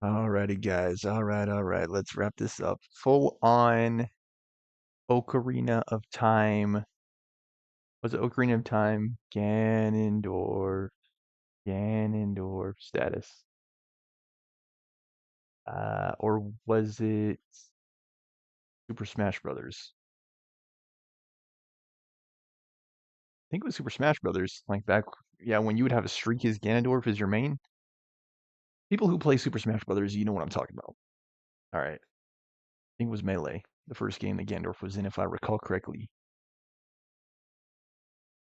Alrighty, guys. All right. Let's wrap this up. Full on Ocarina of Time. Was it Ocarina of Time? Ganondorf status. Or was it Super Smash Brothers? I think it was Super Smash Brothers. Like back, yeah, when you would have a streak as Ganondorf as your main. People who play Super Smash Brothers, you know what I'm talking about. All right. I think it was Melee, the first game that Ganondorf was in, if I recall correctly.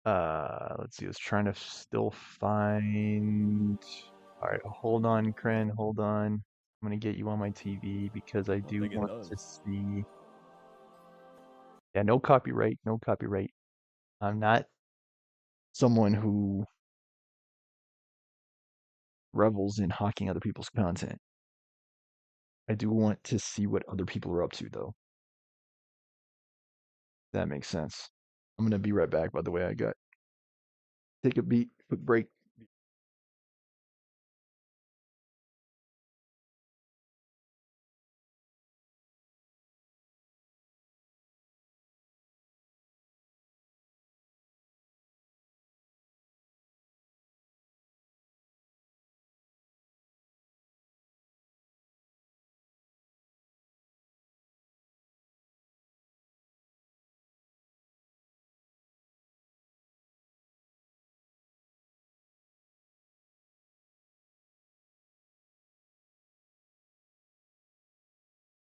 Let's see. I was trying to still find. All right, hold on, Kren. Hold on. I'm gonna get you on my TV because I I don't do think it want to does. see. Yeah, no copyright. No copyright. I'm not someone who revels in hawking other people's content. I do want to see what other people are up to, though. That makes sense. I'm gonna be right back. By the way, I got take a quick break.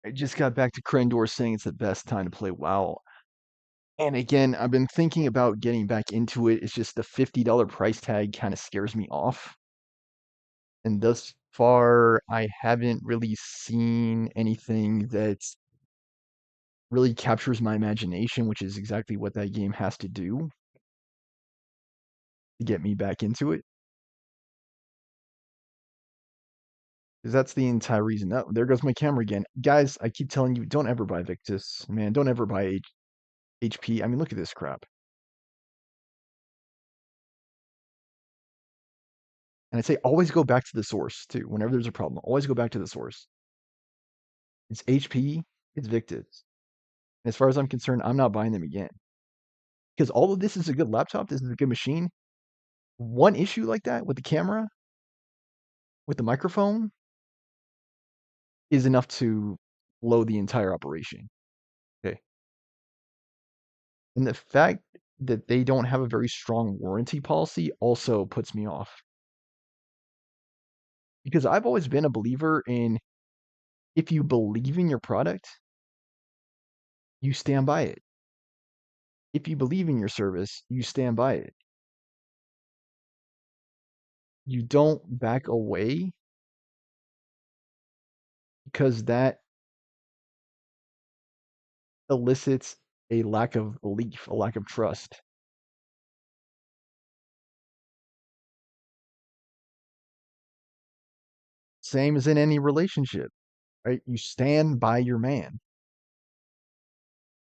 I just got back to Krendor saying it's the best time to play WoW. And again, I've been thinking about getting back into it. It's just the $50 price tag kind of scares me off. And thus far, I haven't really seen anything that really captures my imagination, which is exactly what that game has to do to get me back into it. Because that's the entire reason. Oh, there goes my camera again. Guys, I keep telling you, don't ever buy Victus. Man, don't ever buy HP. I mean, look at this crap. And I say always go back to the source, too. Whenever there's a problem, always go back to the source. It's HP, it's Victus. As far as I'm concerned, I'm not buying them again. Because all of this is a good laptop, this is a good machine. One issue like that with the camera, with the microphone, is enough to blow the entire operation. Okay. And the fact that they don't have a very strong warranty policy also puts me off. Because I've always been a believer in if you believe in your product, you stand by it. If you believe in your service, you stand by it. You don't back away because that elicits a lack of belief, a lack of trust. Same as in any relationship, right? You stand by your man.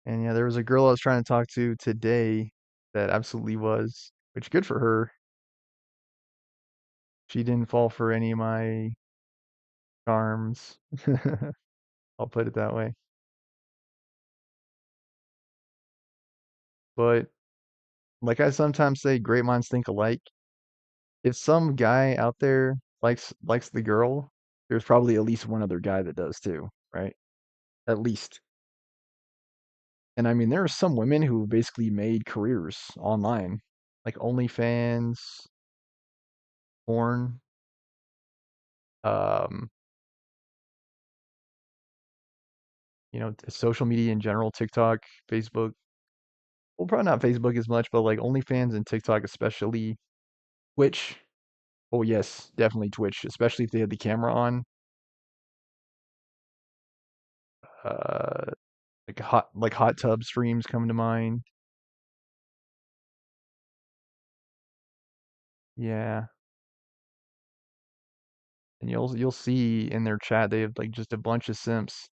And yeah, there was a girl I was trying to talk to today that absolutely was, which good for her. She didn't fall for any of my charms. I'll put it that way. But like I sometimes say, great minds think alike. If some guy out there likes the girl, there's probably at least one other guy that does too, right? At least. And I mean, there are some women who basically made careers online, like OnlyFans, porn, um, social media in general, TikTok, Facebook. Well, probably not Facebook as much, but like OnlyFans and TikTok especially. Twitch. Oh yes, definitely Twitch, especially if they had the camera on. Uh, like hot tub streams come to mind. Yeah, and you'll see in their chat they have like just a bunch of simps,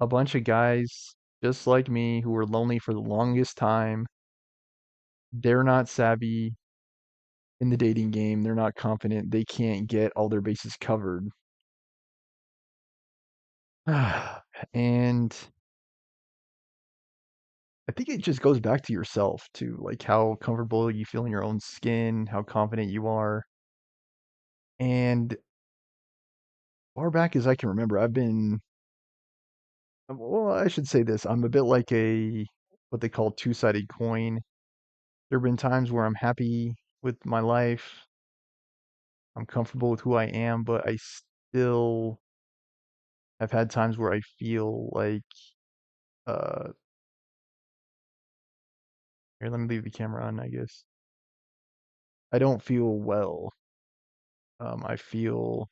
a bunch of guys just like me who were lonely for the longest time. They're not savvy in the dating game. They're not confident. They can't get all their bases covered. And I think it just goes back to yourself too, like how comfortable you feel in your own skin, how confident you are. And far back as I can remember, I've been, well, I should say this. I'm a bit like a what they call two-sided coin. There have been times where I'm happy with my life, I'm comfortable with who I am, but I still have had times where I feel like, uh, here, let me leave the camera on, I guess. I don't feel well. I feel,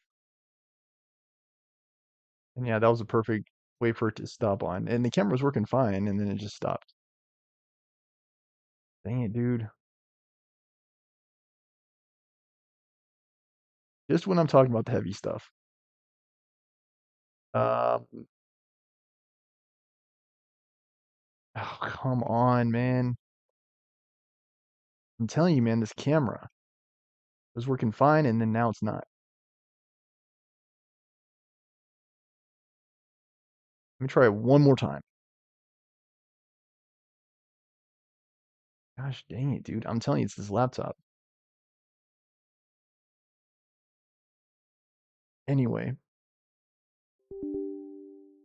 and yeah, that was a perfect way for it to stop on. And the camera was working fine, and then it just stopped. Dang it, dude. Just when I'm talking about the heavy stuff. Um, oh, come on, man. I'm telling you, man, this camera was working fine, and then now it's not. Let me try it one more time. Gosh dang it, dude. I'm telling you, it's this laptop. Anyway,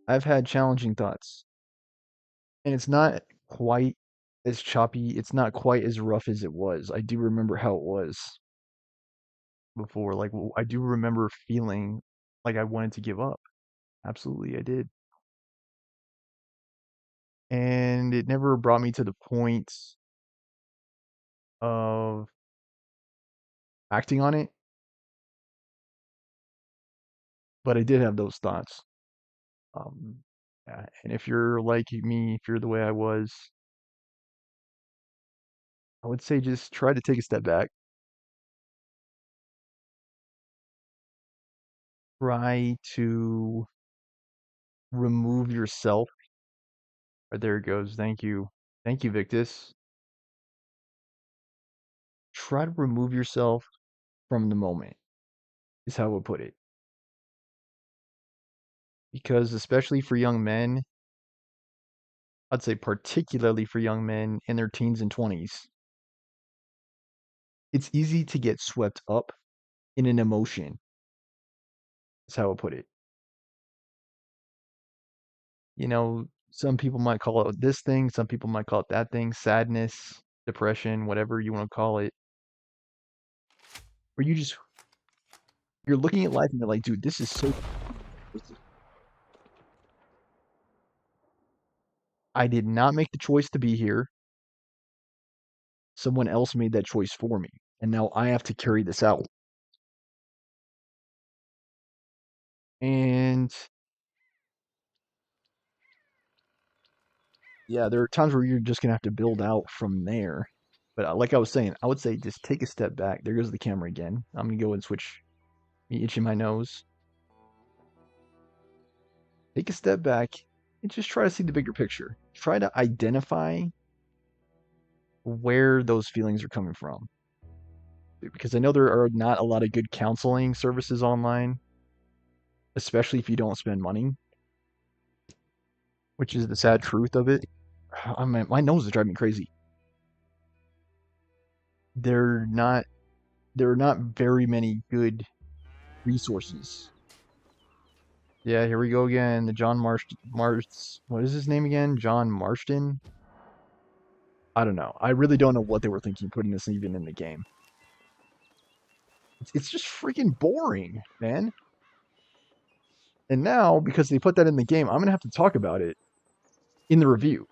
I've had challenging thoughts, and it's not quite as choppy. It's not quite as rough as it was. I do remember how it was before. Like, I do remember feeling like I wanted to give up. Absolutely, I did. And it never brought me to the point of acting on it, but I did have those thoughts. Um, yeah, and if you're like me, if you're the way I was, I would say just try to take a step back. Try to remove yourself. There it goes. Thank you. Thank you, Victus. Try to remove yourself from the moment, is how I would put it. Because especially for young men, I'd say particularly for young men in their teens and 20s, it's easy to get swept up in an emotion, is how I would put it. You know, some people might call it this thing, some people might call it that thing, sadness, depression, whatever you want to call it. Where you're looking at life and you're like, dude, this is so I did not make the choice to be here. Someone else made that choice for me. And now I have to carry this out. And yeah, there are times where you're just gonna have to build out from there. But like I was saying, I would say just take a step back. There goes the camera again. I'm gonna go and switch me itching my nose. Take a step back and just try to see the bigger picture. Try to identify where those feelings are coming from. Because I know there are not a lot of good counseling services online, especially if you don't spend money, which is the sad truth of it. I mean, my nose is driving me crazy. They're not there are not very many good resources. Yeah, here we go again. The John what is his name again? John Marston? I don't know. I really don't know what they were thinking putting this even in the game. It's just freaking boring, man. And now, because they put that in the game, I'm gonna have to talk about it in the review.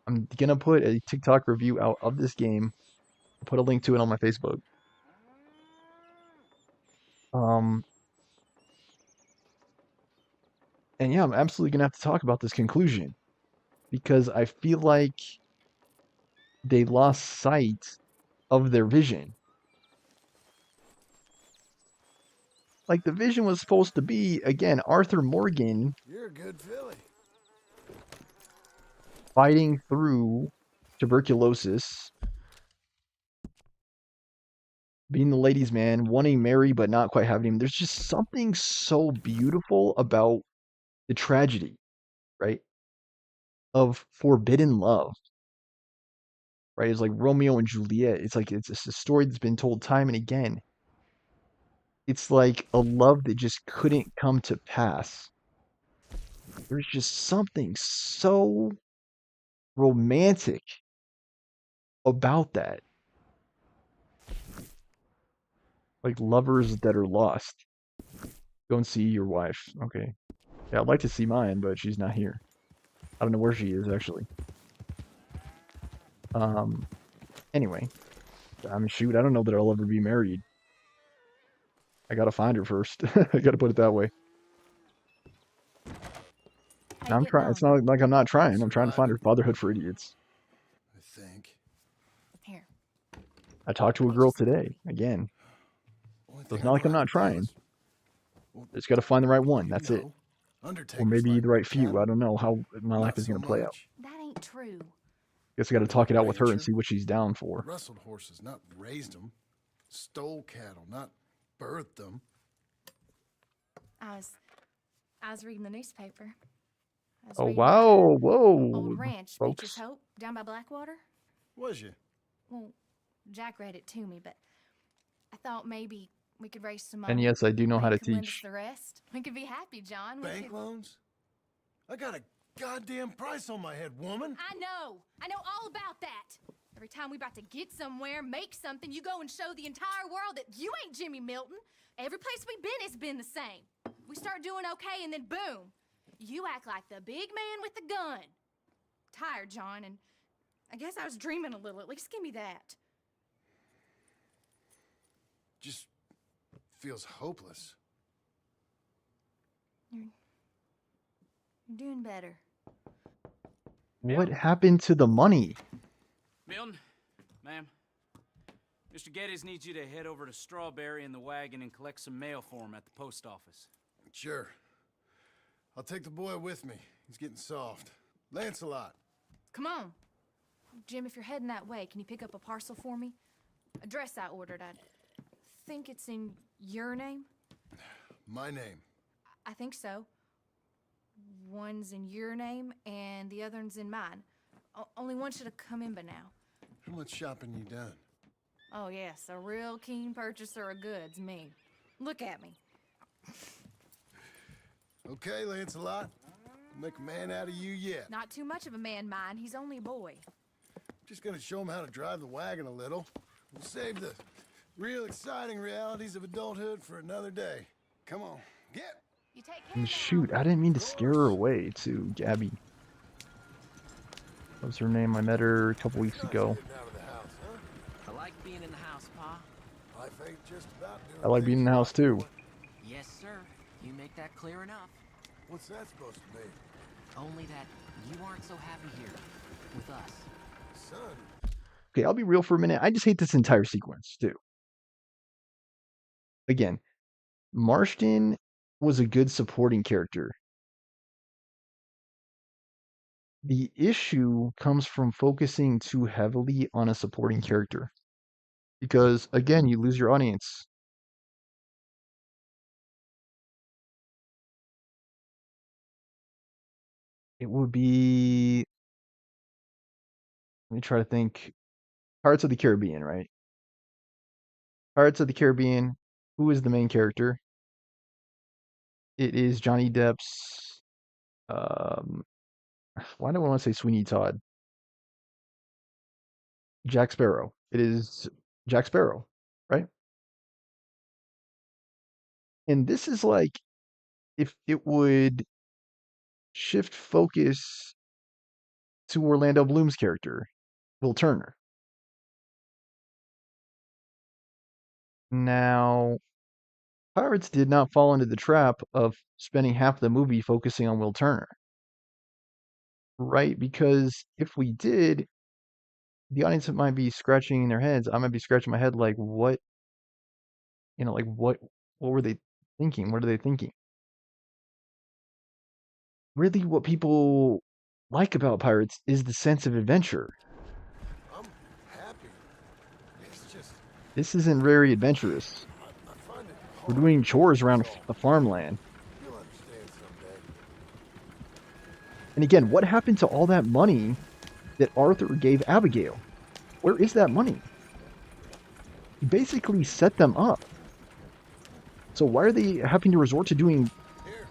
I'm gonna put a TikTok review out of this game. I'll put a link to it on my Facebook. Um, and yeah, I'm absolutely gonna have to talk about this conclusion because I feel like they lost sight of their vision. Like the vision was supposed to be again Arthur Morgan You're a good filly. fighting through tuberculosis, being the ladies' man, wanting Mary but not quite having him. There's just something so beautiful about the tragedy, right? Of forbidden love, right? It's like Romeo and Juliet. It's like it's a story that's been told time and again. It's like a love that just couldn't come to pass. There's just something so romantic about that. Like lovers that are lost. Go and see your wife. Okay. Yeah, I'd like to see mine, but she's not here. I don't know where she is actually. Um. Anyway, I mean, shoot, I don't know that I'll ever be married. I gotta find her first. I gotta put it that way. How And you I'm getting trying. It's on? not like I'm not trying. I'm trying to find her Surviving, fatherhood for idiots. I think. Here. I talked to a Get you girl some today coffee. again. Only So it's thing I not know like I'm how not to do trying. is, well, Just gotta find the right one. you That's it. know, Or undertakers maybe like the their right few. I cattle. don't know how my life Not is so gonna play out. much. That ain't true. Guess I gotta talk it out with her and Rancher see what she's down for. rustled horses, not raised them. Stole cattle, not birthed them. I was I was reading the newspaper. I was Oh reading about that wow, old whoa, ranch, Beach's folks. Hope, down by Blackwater. Was you? Well, Jack read it to me, but I thought maybe we could raise some And money. yes, I do know how Bank to could lend us teach. the rest. We could be happy, John. We Bank could. loans? I got a goddamn price on my head, woman. I know all about that. Every time we about to get somewhere, make something, you go and show the entire world that you ain't Jimmy Milton. Every place we've been, it's been the same. We start doing okay, and then boom, you act like the big man with the gun. Tired, John, and I guess I was dreaming a little. At least give me that. Just feels hopeless. You're doing better. What happened to the money? Milton, ma'am, Mr. Geddes needs you to head over to Strawberry in the wagon and collect some mail for him at the post office. Sure. I'll take the boy with me. He's getting soft. Lancelot. Come on. Jim, if you're heading that way, can you pick up a parcel for me? A dress I ordered. I think it's in your name. My name. I think so. One's in your name, and the other one's in mine. Only one should have come in by now. How much shopping you done? Oh, yes, a real keen purchaser of goods, me. Look at me. Okay, Lancelot. Make a man out of you yet. Not too much of a man, mine. He's only a boy. Just gonna show him how to drive the wagon a little. We'll save the real exciting realities of adulthood for another day. Come on, get. You take care And of that, shoot, I didn't mean to scare her away too, Gabby. What was her name? I met her a couple weeks ago. Out of the house, huh? I like being in the house, Pa. Life ain't just about doing I like being in the house too. Yes, sir. You make that clear enough. What's that supposed to be? Only that you aren't so happy here with us. Son, Okay, I'll be real for a minute. I just hate this entire sequence too. Again, Marston was a good supporting character. The issue comes from focusing too heavily on a supporting character. Because, again, you lose your audience. It would be. Let me try to think. Pirates of the Caribbean, right? Pirates of the Caribbean. Who is the main character? It is Johnny Depp's. Um, why do I want to say Sweeney Todd? Jack Sparrow. It is Jack Sparrow, right? And this is like if it would shift focus to Orlando Bloom's character, Will Turner. Now, Pirates did not fall into the trap of spending half the movie focusing on Will Turner, right? Because if we did, the audience might be scratching their heads. I might be scratching my head like, what, like what were they thinking? What are they thinking? Really, what people like about Pirates is the sense of adventure. I'm happy. It's just This isn't very adventurous. I find it We're hard doing to chores around control. a farmland. You'll understand someday. And again, what happened to all that money that Arthur gave Abigail? Where is that money? He basically set them up. So why are they having to resort to doing Here,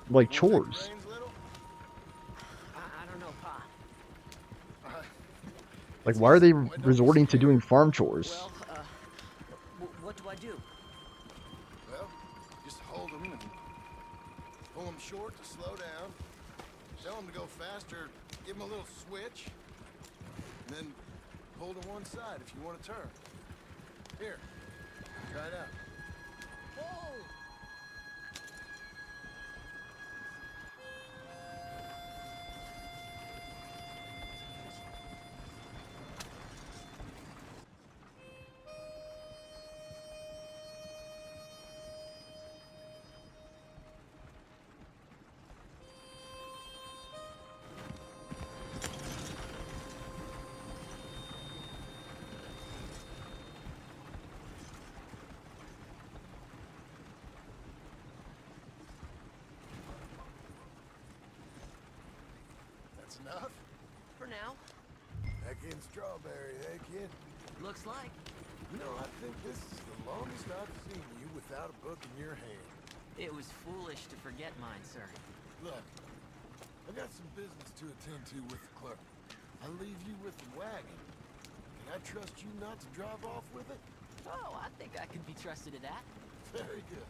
like wanna take the chores? reins, little? I don't know, Pa. Uh, Like it's why are easy. they Why don't you resorting to steer? doing farm chores? Well, what do I do? Well, just hold them and pull them short to slow down. Tell them to go faster. Give them a little switch. And then pull to one side if you want to turn. Here, try it out. Whoa! That's enough? For now. Back in Strawberry, hey kid? Looks like. You know, I think this is the longest I've seen you without a book in your hand. It was foolish to forget mine, sir. Look, I got some business to attend to with the clerk. I'll leave you with the wagon. Can I trust you not to drive off with it? Oh, I think I could be trusted to that. Very good.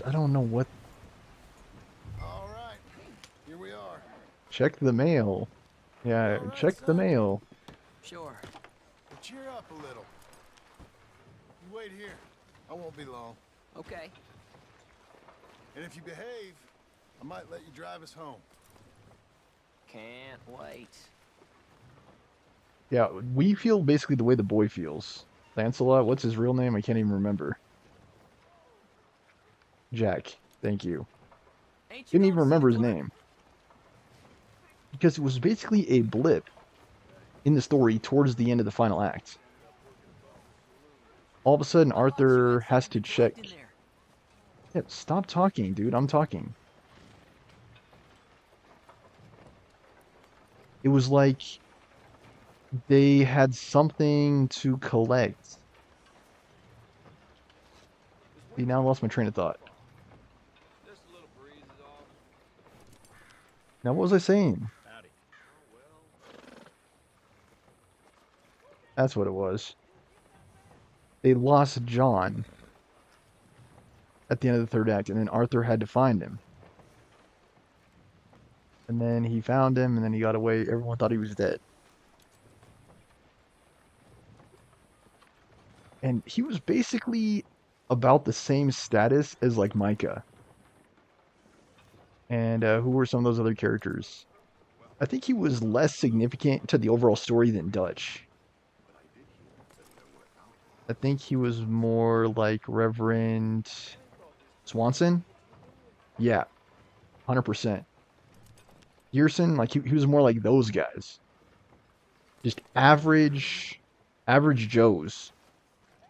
I don't know what. All right, here we are. Check the mail. Yeah, All right, check the son. mail. Sure. Well, cheer up a little. You wait here. I won't be long. Okay. And if you behave, I might let you drive us home. Can't wait. Yeah, we feel basically the way the boy feels. Lancelot, what's his real name? I can't even remember. Jack, thank you. Ain't you Didn't even gonna see remember the his clerk? name. Because it was basically a blip in the story towards the end of the final act. All of a sudden, I thought you Arthur had has something to check. plugged in there. Yeah, stop talking, dude. I'm talking. It was like they had something to collect. See, now I lost my train of thought. Now, what was I saying? That's what it was. They lost John at the end of the third act, and then Arthur had to find him. And then he found him, and then he got away. Everyone thought he was dead. And he was basically about the same status as, like, Micah. And who were some of those other characters? I think he was less significant to the overall story than Dutch. I think he was more like Reverend Swanson. Yeah, 100%. Gearson, like he was more like those guys. Just average Joes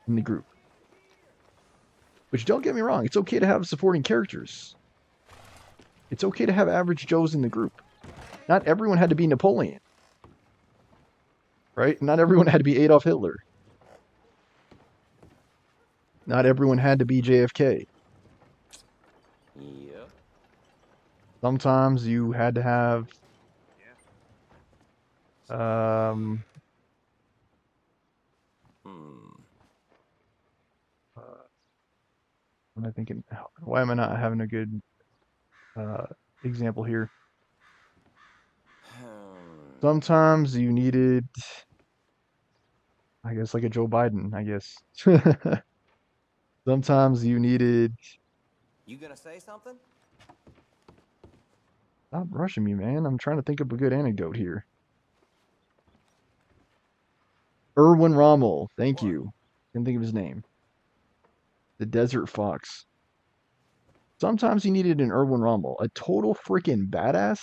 in the group. Which, don't get me wrong, it's okay to have supporting characters. It's okay to have average Joes in the group. Not everyone had to be Napoleon. Right? Not everyone had to be Adolf Hitler. Not everyone had to be JFK. Yep. Sometimes you had to have am I thinking, why am I not having a good example here? Sometimes you needed, I guess, like a Joe Biden, I guess. Sometimes you needed, You gonna say something? stop rushing me, man. I'm trying to think of a good anecdote here. Erwin Rommel, thank What? you. Didn't think of his name. The Desert Fox. Sometimes he needed an Erwin Rommel, a total freaking badass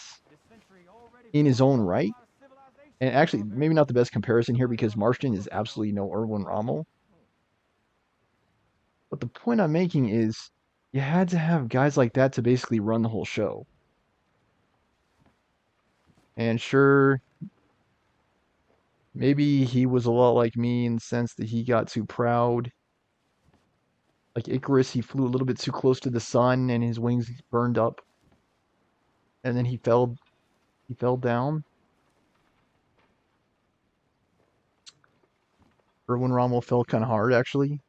in his own right. And actually, maybe not the best comparison here because Marston is absolutely no Erwin Rommel. But the point I'm making is you had to have guys like that to basically run the whole show. And sure, maybe he was a lot like me in the sense that he got too proud. Like Icarus, he flew a little bit too close to the sun and his wings burned up. And then he fell down. Erwin Rommel fell kind of hard, actually.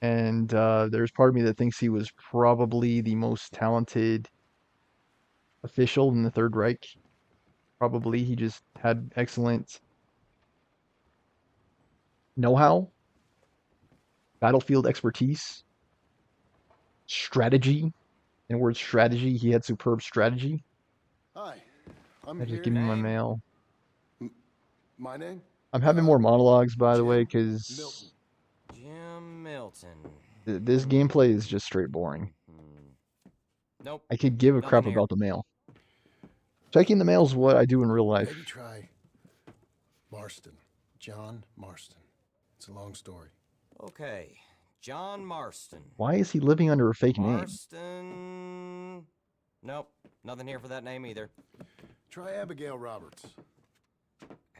And there's part of me that thinks he was probably the most talented official in the Third Reich. Probably he just had excellent know-how, battlefield expertise, strategy. In the word strategy, he had superb strategy. Hi, I'm I just here. give me my Name? mail. My name? I'm having more monologues, by the Jim way, Milton. because Jim Milton. this gameplay is just straight boring. Nope. I could give a crap Nothing here. about the mail. Checking the mail is what I do in real life. Maybe try Marston. John Marston. It's a long story. Okay. John Marston. Why is he living under a fake name? Marston. Nope. Nothing here for that name either. Try Abigail Roberts.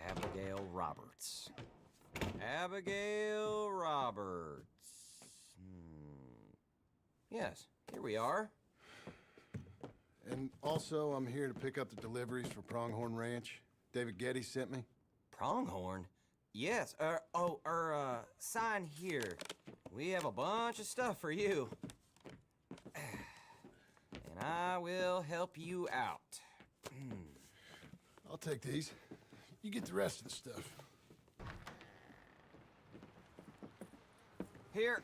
Abigail Roberts. Abigail Roberts. Yes, here we are. And also, I'm here to pick up the deliveries for Pronghorn Ranch. David Getty sent me. Pronghorn? Yes, sign here. We have a bunch of stuff for you. And I will help you out. I'll take these. You get the rest of the stuff. Here,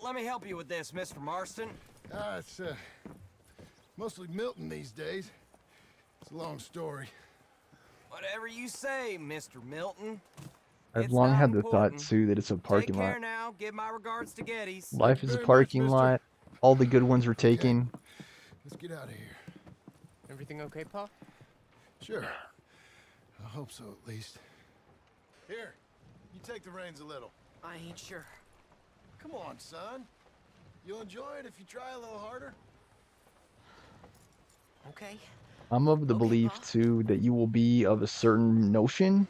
let me help you with this, Mr. Marston. It's mostly Milton these days. It's a long story. Whatever you say, Mr. Milton. I've It's long not had the thought, important. too, that it's a Take parking care lot. now. Give my regards to Geddes. Life is a very much, parking mister. lot. All the good ones were taken. Let's get out of here. Everything okay, Pa? Sure. I hope so, at least. Here, you take the reins a little. I ain't sure. Come on, son. You'll enjoy it if you try a little harder. Okay. I'm of the Okay, belief, Pa. too, that you will be of a certain notion,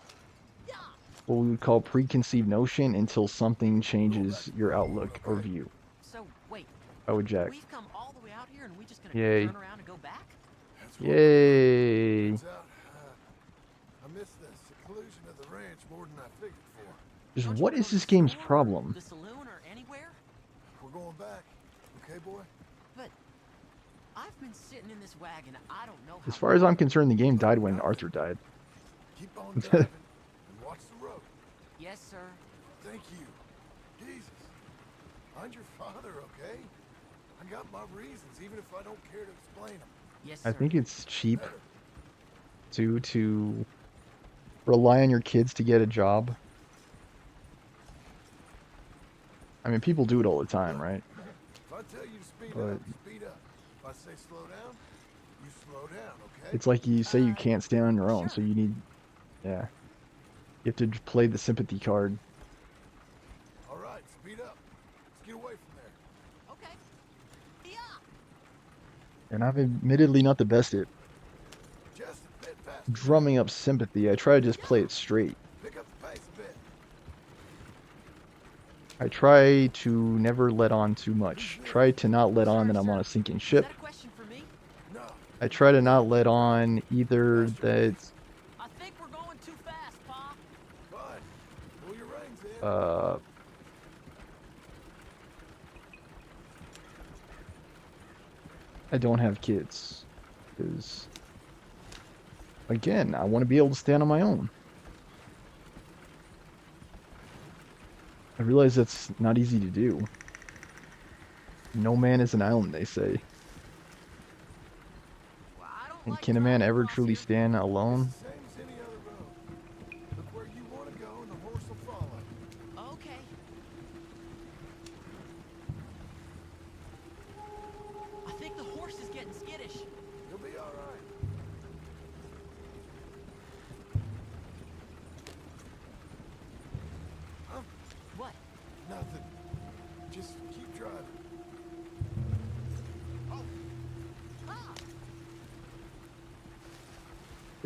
what we would call preconceived notion, until something changes your outlook or view. So, wait. I would jack. We've come all the way out here and we just gonna Yay. turn around and go back? That's what Yay! turns out. I miss the seclusion of the ranch more than I figured for. Just Don't you what wanna is go to this the game's store or problem? The saloon or anywhere? We're going back. Okay, boy? But I've been sitting in this wagon, I don't know how As far as long. I'm concerned, the game died when Arthur died. Keep on driving and watch the road. Yes, sir. Thank you. Jesus. Find your father, okay? I got my reasons, even if I don't care to explain them. Yes, sir. I think it's cheap to rely on your kids to get a job. I mean, people do it all the time, right? If I tell you to speed But- up, speed up. If I say slow down, you slow down, okay? It's like you say you can't stand on your own, so you need, yeah. You have to play the sympathy card. All right, speed up. Let's get away from there. Okay. Yeah. And I'm admittedly not the best at Just a bit faster. drumming up sympathy. I try to just play it straight. Pick up the pace a bit. I try to never let on too much. Try to not let on that I'm on a sinking Is ship. that a question for me? No. I try to not let on either that I think we're going too fast, Pa. Fine. Pull your reins in. I don't have kids. Because, again, I want to be able to stand on my own. I realize that's not easy to do. No man is an island, they say. Well, I don't And like can a man driving ever across truly here. stand alone? Same as any other road. Look where you want to go and the horse will follow. Okay.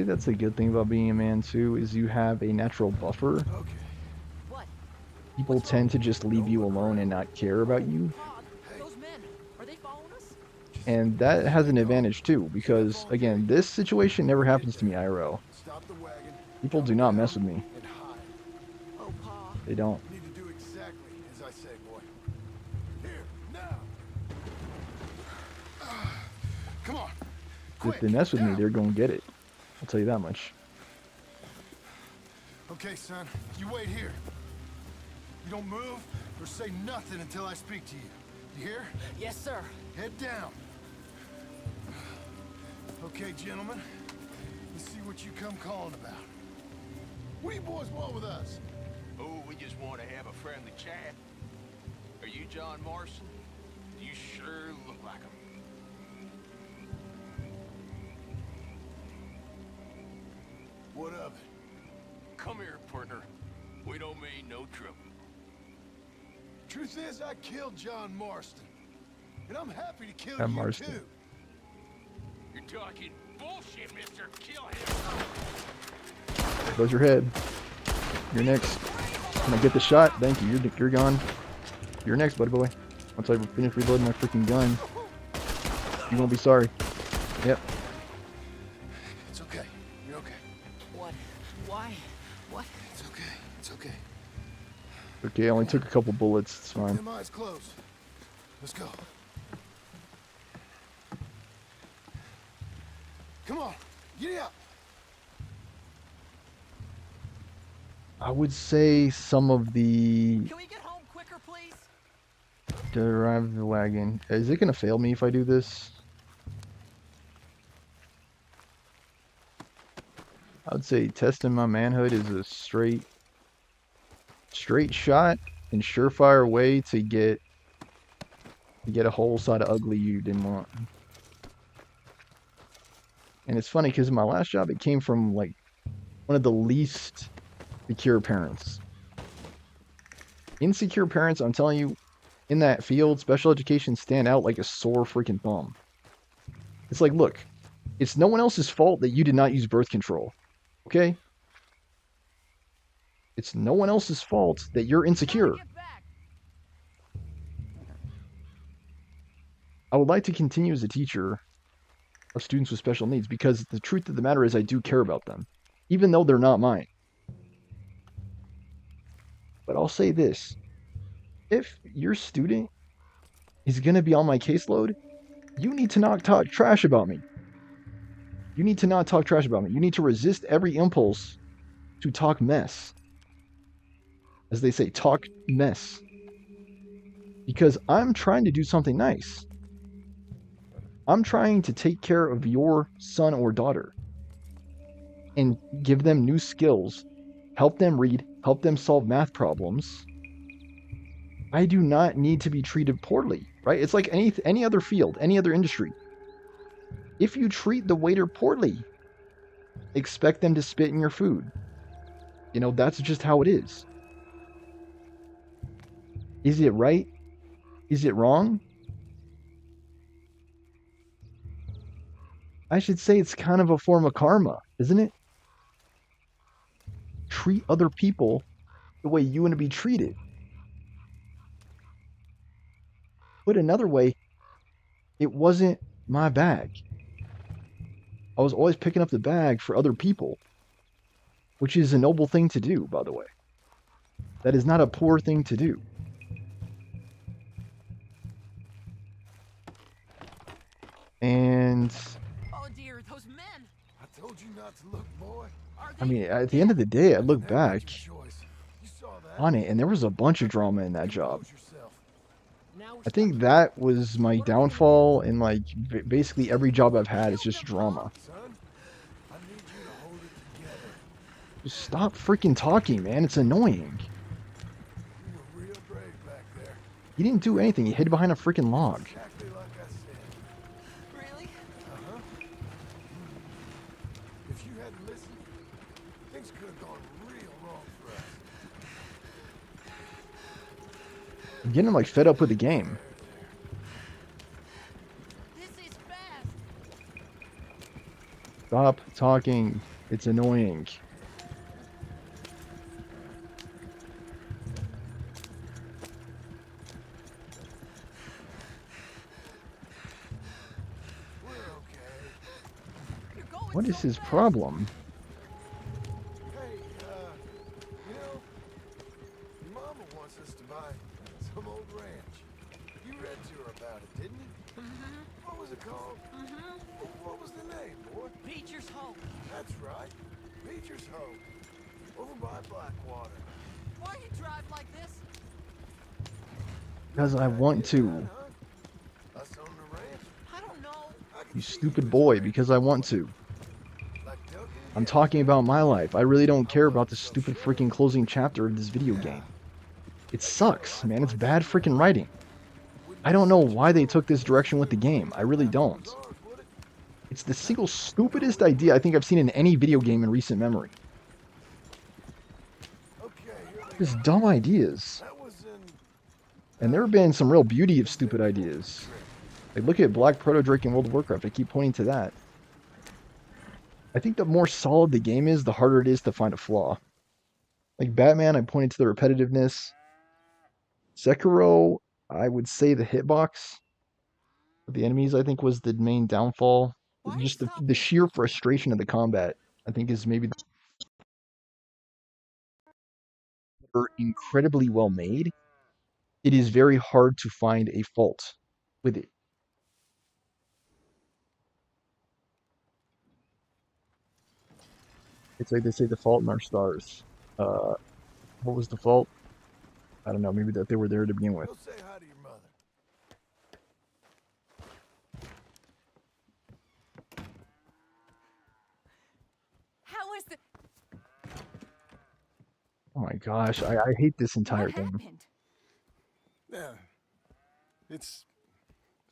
think that's a good thing about being a man too, is you have a natural buffer. Okay. What? People tend to just leave you alone and not care about you. Bob, those men, are they following us? And that has an advantage too, because again, this situation never happens to me IRL. Stop the wagon. People do not mess with me. And hide. Oh, Pa. They don't. You need to do exactly as I say, boy. Here, now. Come on. If they mess with me, they're gonna get it. I'll tell you that much. Okay, son. You wait here. You don't move or say nothing until I speak to you. You hear? Yes, sir. Head down. Okay, gentlemen. Let's see what you come calling about. What do you boys want with us? Oh, we just want to have a friendly chat. Are you John Marston? You sure look like him. What of it? Come here, partner. We don't mean no trouble. Truth is, I killed John Marston. And I'm happy to kill John you Marston. too. You're talking bullshit, mister. Kill him. There goes your head. You're next. I'm gonna get the shot. Thank you. You're gone. You're next, buddy boy. Once I finish reloading my freaking gun, you won't be sorry. Yep. It's okay. You're okay. What? Why? What? It's okay. It's okay. Okay, I only took a couple bullets. It's fine. Them eyes closed. Let's go. Come on. Giddy up. I would say some of the Can we get home quicker, please? drive the wagon. Is it gonna fail me if I do this? I would say testing my manhood is a straight shot and surefire way to get a whole side of ugly you didn't want. And it's funny because in my last job, it came from like one of the least secure parents. Insecure parents, I'm telling you, in that field, special education stand out like a sore freaking thumb. It's like, look, it's no one else's fault that you did not use birth control. Okay? It's no one else's fault that you're insecure. Get back. I would like to continue as a teacher of students with special needs because the truth of the matter is I do care about them, even though they're not mine. But I'll say this. If your student is going to be on my caseload, you need to not talk trash about me. You need to not talk trash about me. You need to resist every impulse to talk mess. As they say, talk mess. Because I'm trying to do something nice. I'm trying to take care of your son or daughter and give them new skills, help them read, help them solve math problems. I do not need to be treated poorly, right? It's like any other field, any other industry. If you treat the waiter poorly, expect them to spit in your food. You know, that's just how it is. Is it right? Is it wrong? I should say it's kind of a form of karma, isn't it? Treat other people the way you want to be treated. Put another way, it wasn't my bag. I was always picking up the bag for other people, which is a noble thing to do, by the way. That is not a poor thing to do. And Oh dear, those men. I told you not to look, boy. Are I they mean, at the end of the day, I look Never had back your choice. You saw that. on it, and there was a bunch of drama in that job. Compose yourself. now we're I think that was my downfall, and like basically every job I've had is just drama. Son, I need you to hold it together. Just stop freaking talking, man. It's annoying. You were real brave back there. He didn't do anything. He hid behind a freaking log. Exactly like I said. really? Uh-huh. If you hadn't listened, things could have gone real wrong for us. I'm getting like fed up with the game. This is fast. Stop talking. It's annoying. We're okay. You're going What so is his fast. problem? Hey, you know, your mama wants us to buy some old ranch. You read to her about it, didn't you? Mm-hmm. What was it called? Mm-hmm. What was the name, boy? Beecher's Hope. That's right. Beecher's Hope. Over by Blackwater. Why you drive like this? Because I Good want idea, to. huh? Us on the ranch. I don't know. I can You see stupid as a boy, ranch because I want boy. to. Like Duncan I'm Gary. talking about my life. I really don't I care about wasn't the so stupid sure. freaking closing chapter of this video Yeah. game. It That's more sucks, like man. It's life bad anyway. freaking writing. Wouldn't I be don't know such a why they chore took this if direction with the every game. I little really apple don't. was ours, would it? It's the single stupidest idea I think I've seen in any video game in recent memory. Okay, here we Just are. dumb ideas. That was in And there have been some real beauty of the stupid very ideas. trip. Like, look at Black Proto Drake in World of Warcraft. I keep pointing to that. I think the more solid the game is, the harder it is to find a flaw. Like Batman, I pointed to the repetitiveness. Sekiro, I would say the hitbox of the enemies, I think, was the main downfall. Why are you Just the stopping? sheer frustration of the combat, I think, is maybe they're incredibly well made. It is very hard to find a fault with it. It's like they say the fault in our stars. Uh, what was the fault? I don't know. Maybe that they were there to begin with. Go say hi to your mother. How is the... Oh my gosh, I hate this entire What thing. happened? Yeah. It's.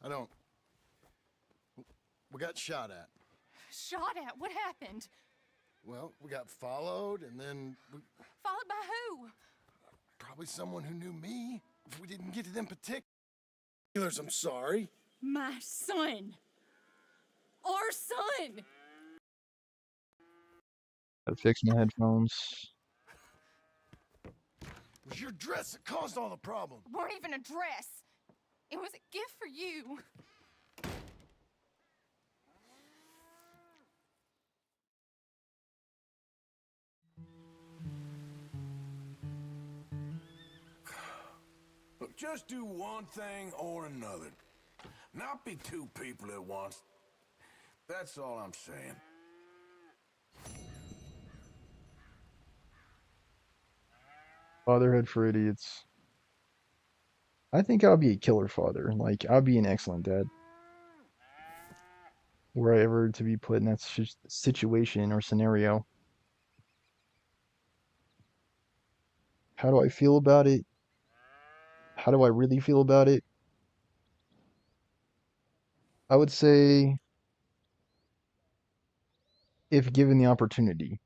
I don't. We got shot at. Shot at? What happened? Well, we got followed, and then Followed by who? probably someone who knew me. If we didn't get to them particulars, I'm sorry. My son. Our son. Gotta fix my headphones. It was your dress that caused all the problems. Weren't even a dress. It was a gift for you. Look, just do one thing or another. Not be two people at once. That's all I'm saying. Fatherhood for idiots. I think I'll be a killer father. Like, I'll be an excellent dad. Were I ever to be put in that situation or scenario. How do I feel about it? How do I really feel about it? I would say, if given the opportunity.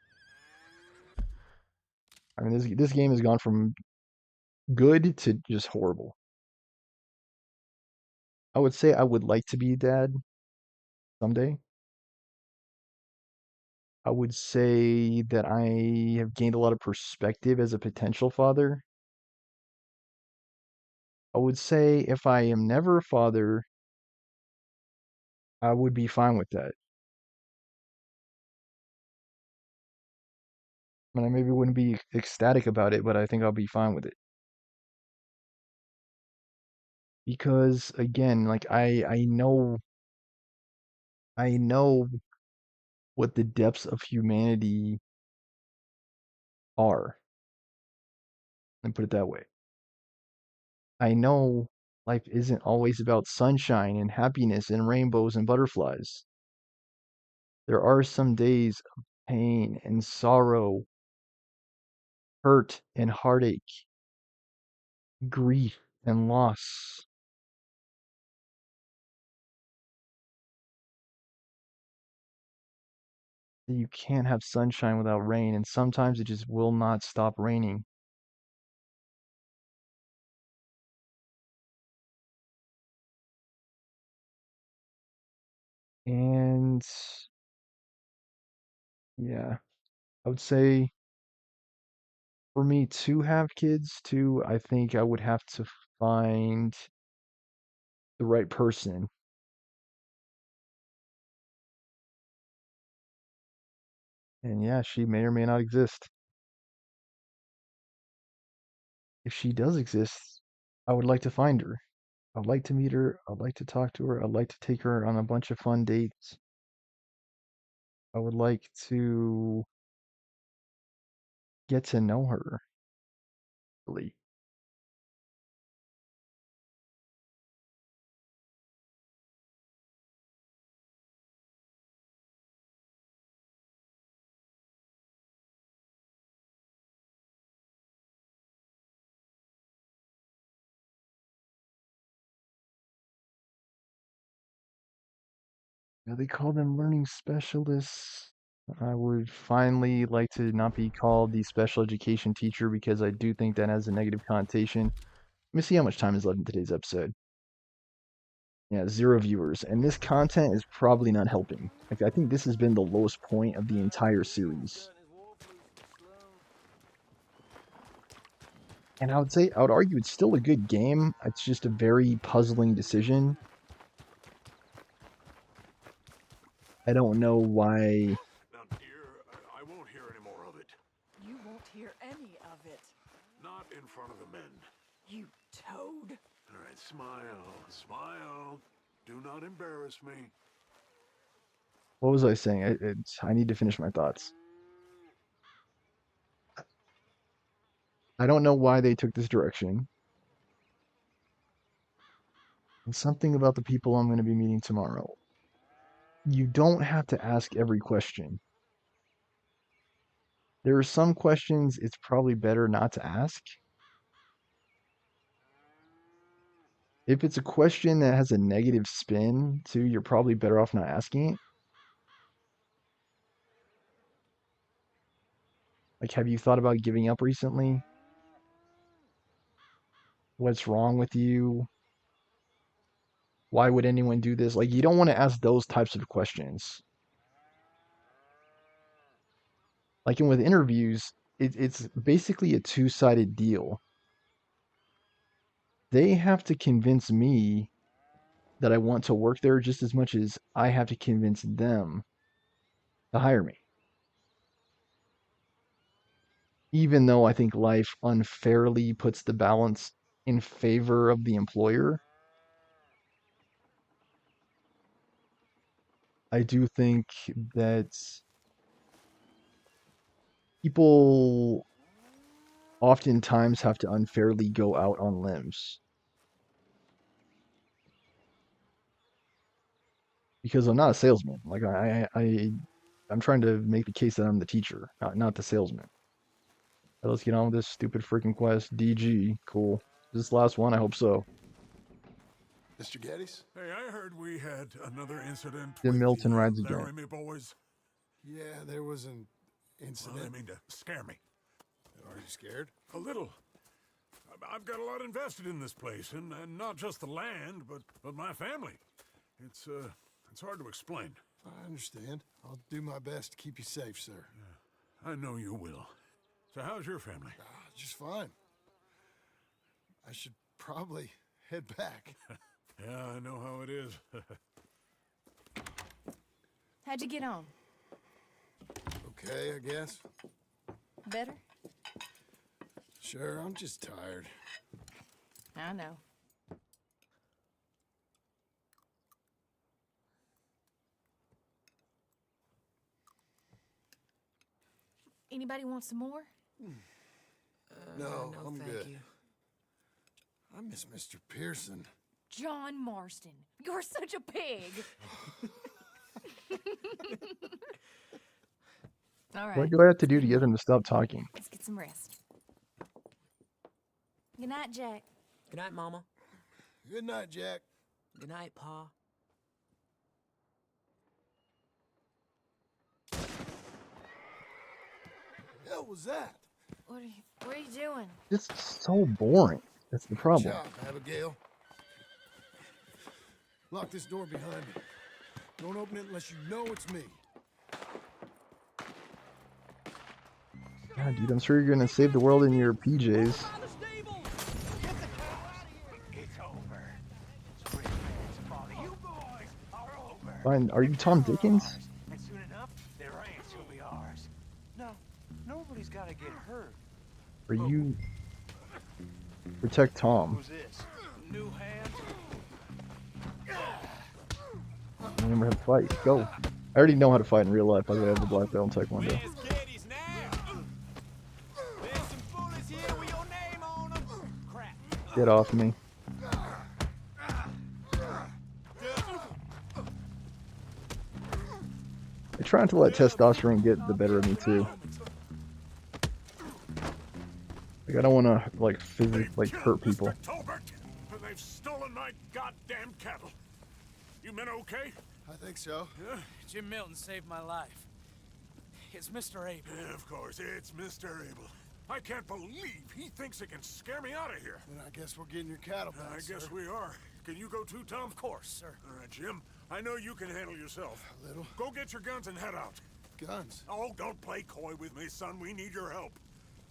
I mean, this game has gone from good to just horrible. I would say I would like to be a dad someday. I would say that I have gained a lot of perspective as a potential father. I would say if I am never a father, I would be fine with that. I mean, I maybe wouldn't be ecstatic about it, but I think I'll be fine with it. Because again, like I know what the depths of humanity are. Let me put it that way. I know life isn't always about sunshine and happiness and rainbows and butterflies. There are some days of pain and sorrow, hurt and heartache, grief and loss. You can't have sunshine without rain, and sometimes it just will not stop raining. And Yeah, I would say for me to have kids too, I think I would have to find the right person. And yeah, she may or may not exist. If she does exist, I would like to find her. I'd like to meet her. I'd like to talk to her. I'd like to take her on a bunch of fun dates. I would like to get to know her, really. Yeah, they call them learning specialists. I would finally like to not be called the special education teacher because I do think that has a negative connotation. Let me see how much time is left in today's episode. Yeah, 0 viewers. And this content is probably not helping. Like, I think this has been the lowest point of the entire series. And I would argue it's still a good game. It's just a very puzzling decision. I don't know why. Now, dear, I won't hear any more of it. You won't hear any of it. Not in front of the men. You toad. All right, smile, smile. Do not embarrass me. What was I saying? I need to finish my thoughts. I don't know why they took this direction. And something about the people I'm going to be meeting tomorrow. You don't have to ask every question. There are some questions it's probably better not to ask. If it's a question that has a negative spin, too, you're probably better off not asking it. Like, have you thought about giving up recently? What's wrong with you? Why would anyone do this? Like, you don't want to ask those types of questions. Like, and with interviews, it's basically a two-sided deal. They have to convince me that I want to work there just as much as I have to convince them to hire me. Even though I think life unfairly puts the balance in favor of the employer, I do think that people oftentimes have to unfairly go out on limbs. Because I'm not a salesman. Like I'm trying to make the case that I'm the teacher, not the salesman. Right, let's get on with this stupid freaking quest. DG, cool. Is this the last one? I hope so. Mr. Geddes? Hey, I heard we had another incident Jim with Milton the rides again. Laramie boys. Yeah, there was an Well, I incident. mean to scare me. Are you scared? A little. I've got a lot invested in this place, and not just the land, but my family. It's hard to explain. I understand. I'll do my best to keep you safe, sir. I know you will. So how's your family? Just fine. I should probably head back. Yeah, I know how it is. How'd you get on? Okay, I guess. Better? Sure, I'm just tired. I know. Anybody want some more? No, I'm thank good. you. I miss Mr. Pearson. John Marston, you're such a pig. All right, What do I have to do to get them to stop talking? let's get some rest. Good night, Jack. Good night, Mama. Good night, Jack. Good night, Pa. Hell was that? What are you doing? It's so boring. That's the Good problem. job, Abigail. Lock this door behind me. Don't open it unless you know it's me. God, dude, I'm sure you're gonna save the world in your PJs. It's over. Spring fans, Father. You boys are over. Fine, are you Tom Dickens? And soon enough, their ranch will be ours. No, nobody's got to get hurt. Are you protect Tom? Who's this? New hand. Remember how to fight. Go. I already know how to fight in real life. I have the black belt in Taekwondo. Geddes now? There's some bullets here with your name on them. Crap. Get off me. They're trying to let testosterone get the better of me too. Like I don't want to like physically like hurt people. Mr. Tolbert, and they've stolen my goddamn cattle. You men okay? I think so. Yeah? Jim Milton saved my life. It's Mr. Abel. Yeah, of course, it's Mr. Abel. I can't believe he thinks he can scare me out of here. Then I guess we're getting your cattle back, I guess sir. we are. Can you go too, Tom? Of course, sir. All right, Jim. I know you can handle yourself. A little. Go get your guns and head out. Guns. Oh, don't play coy with me, son. We need your help.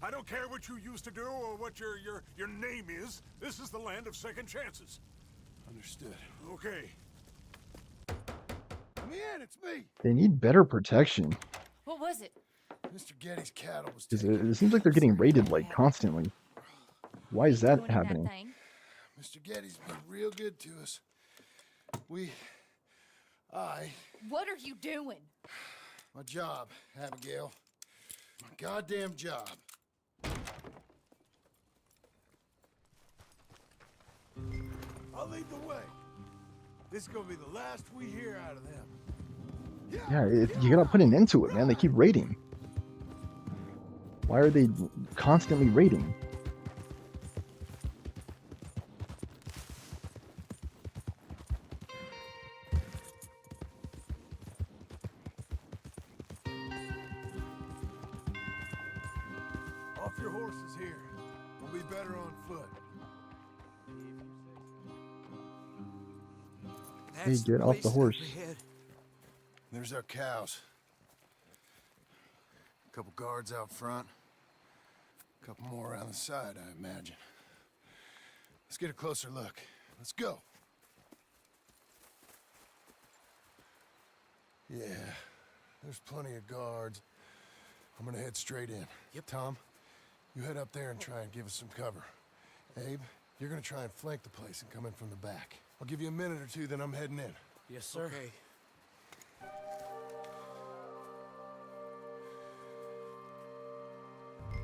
I don't care what you used to do or what your name is. This is the land of second chances. Understood. Okay. Let me in, it's me. They need better protection. What was it? Mr. Geddes' cattle was 'Cause taken. it seems like they're getting raided like constantly. Why is that Doing in happening? thing? Mr. Geddes been real good to us. What are you doing? My job, Abigail. My goddamn job. I'll lead the way. This is gonna be the last we hear out of them. Yeah, you gotta put an end to it, man. They keep raiding. Why are they constantly raiding? Off your horses here. We'll be better on foot. Hey, get off the horse. There's our cows. A couple guards out front. A couple more around the side, I imagine. Let's get a closer look. Let's go. Yeah, there's plenty of guards. I'm gonna head straight in. Yep. Tom, you head up there and try and give us some cover. Abe, you're gonna try and flank the place and come in from the back. I'll give you a minute or two, then I'm heading in. Yes, sir. Okay.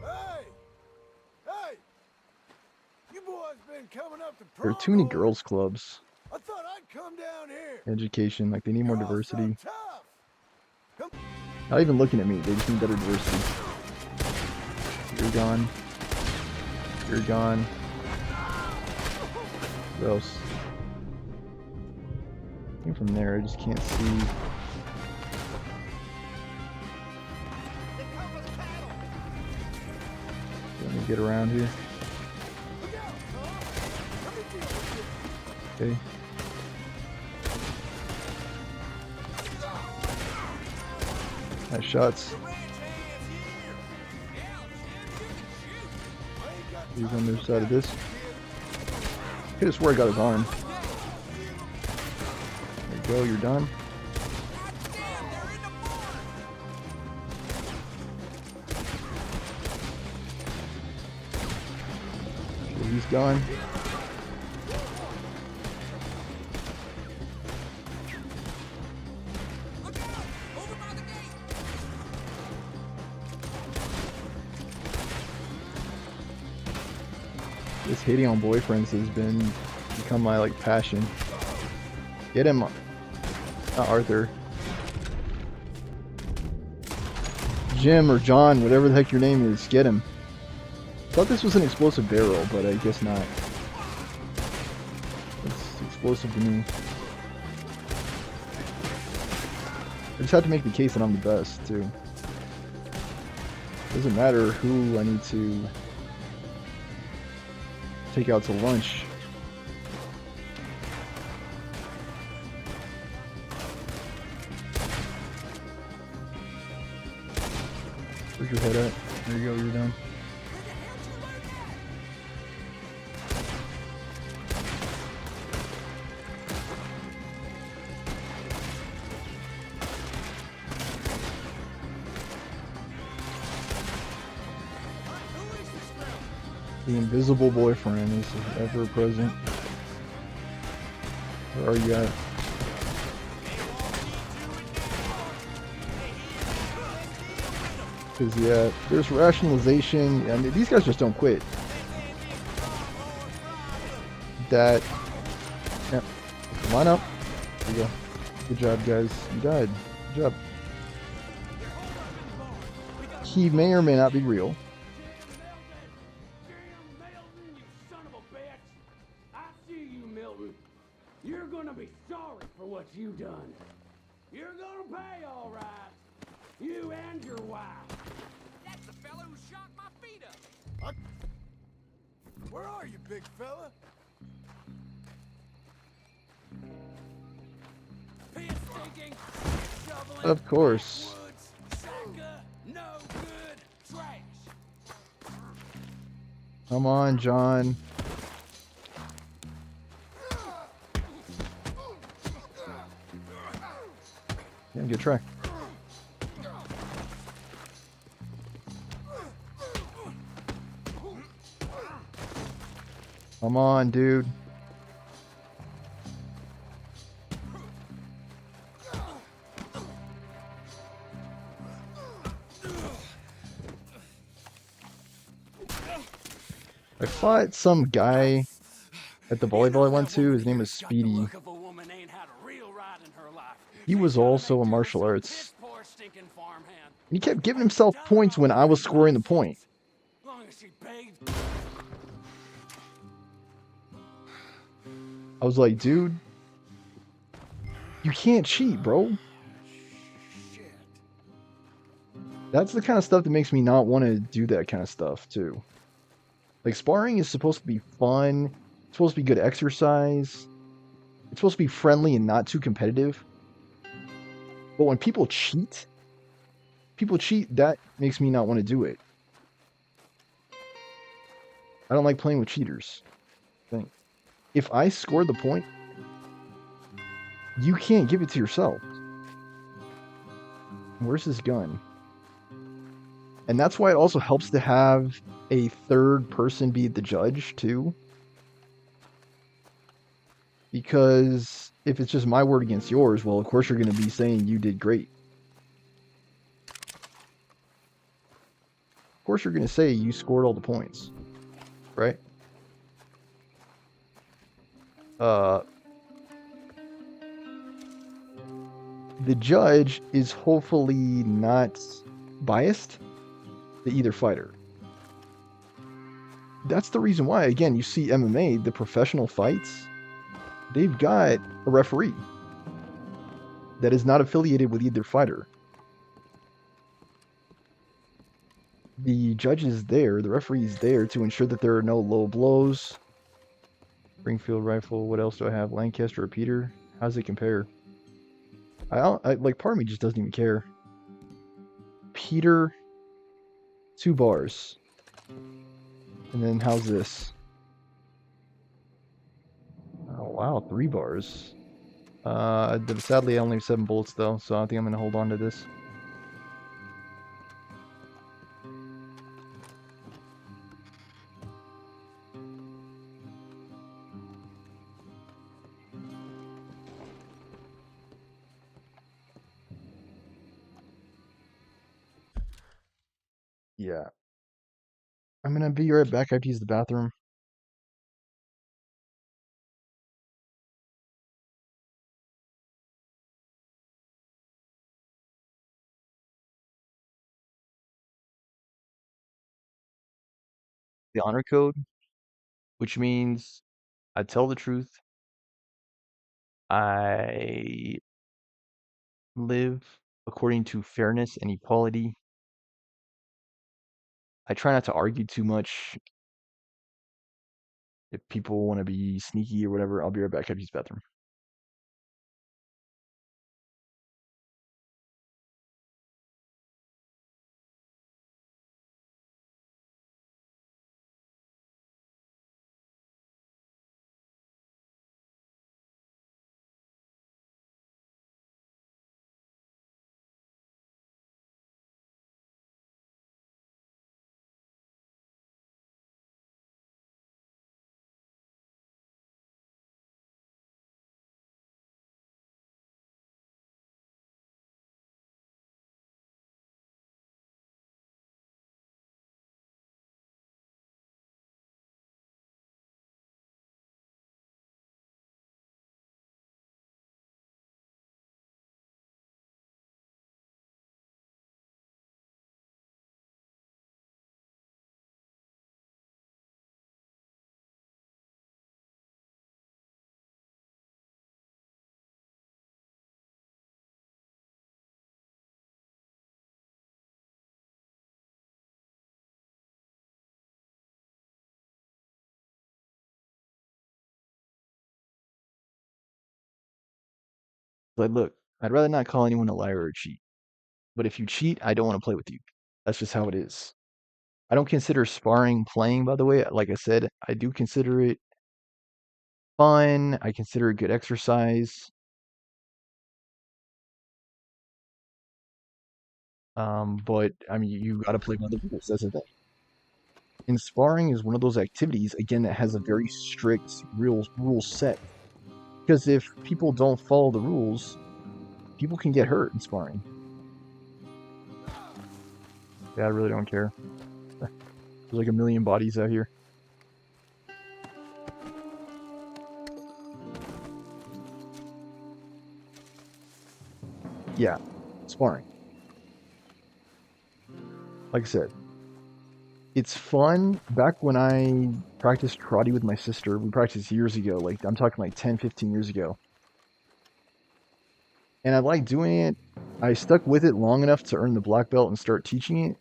Hey! Hey! You boys been coming up to There are too many Pronghorn? girls' clubs. I thought I'd come down here. Education, like they need more Y'all so diversity. tough. Not even looking at me, they just need better diversity. You're gone. You're gone. What else? I think from there I just can't see. Let me get around here. Okay. Nice shots. He's on the other side of this. I could have swore I got his arm. There you go, you're done. Okay, he's gone. This hating on boyfriends has become my like passion. Get him, not Arthur. Jim or John, whatever the heck your name is, get him. Thought this was an explosive barrel, but I guess not. It's explosive to me. I just have to make the case that I'm the best, too. Doesn't matter who I need to take out to lunch. Where's your head at? There you go, you're done. The invisible boyfriend is ever present. Where are you at? Because, yeah, there's rationalization, and these guys just don't quit. That. Yep. Line up. There you go. Good job, guys. You died. Good job. He may or may not be real. You're gonna be sorry for what you done. You're gonna pay, all right. You and your wife. That's the fella who shot my feet up. Where are you, big fella? Piss stinking, shoveling, Of course. backwoods, sucker, no good, trash. Come on, John. Yeah, good try. Come on, dude. I fought some guy at the volleyball I went to. His name was Speedy. Look of a woman ain't had a real ride in her life. He was also a martial arts. Piss poor stinking farmhand. He kept giving himself points when I was scoring the point. Long as she paid. I was like, dude, you can't cheat, bro. That's the kind of stuff that makes me not want to do that kind of stuff, too. Like, sparring is supposed to be fun. It's supposed to be good exercise. It's supposed to be friendly and not too competitive. But when people cheat, that makes me not want to do it. I don't like playing with cheaters. Thing. If I score the point, you can't give it to yourself. Where's his gun? And that's why it also helps to have a third person be the judge, too. Because if it's just my word against yours, well, of course you're going to be saying you did great. Of course you're going to say you scored all the points. Right? The judge is hopefully not biased to either fighter. That's the reason why, again, you see MMA, the professional fights, they've got a referee that is not affiliated with either fighter. The judge is there, the referee is there to ensure that there are no low blows. Springfield rifle, what else do I have? Lancaster or Peter? How does it compare? Like, part of me just doesn't even care. Peter, 2 bars. And then how's this? Oh wow, 3 bars. Sadly I only have 7 bullets though, so I think I'm gonna hold on to this. Yeah. I'm gonna be right back. I have to use the bathroom. The honor code, which means I tell the truth. I live according to fairness and equality. I try not to argue too much. If people want to be sneaky or whatever, I'll be right back. I have to use the bathroom. Like, look, I'd rather not call anyone a liar or a cheat. But if you cheat, I don't want to play with you. That's just how it is. I don't consider sparring playing, by the way. Like I said, I do consider it fun. I consider it good exercise. But I mean, you got to play by the rules. That's the thing. And sparring is one of those activities, again, that has a very strict rule set. Because if people don't follow the rules, people can get hurt in sparring. Yeah, I really don't care. There's like a million bodies out here. Yeah, sparring. Like I said, it's fun. Back when I practiced karate with my sister, we practiced years ago. Like, I'm talking like 10, 15 years ago. And I liked doing it. I stuck with it long enough to earn the black belt and start teaching it.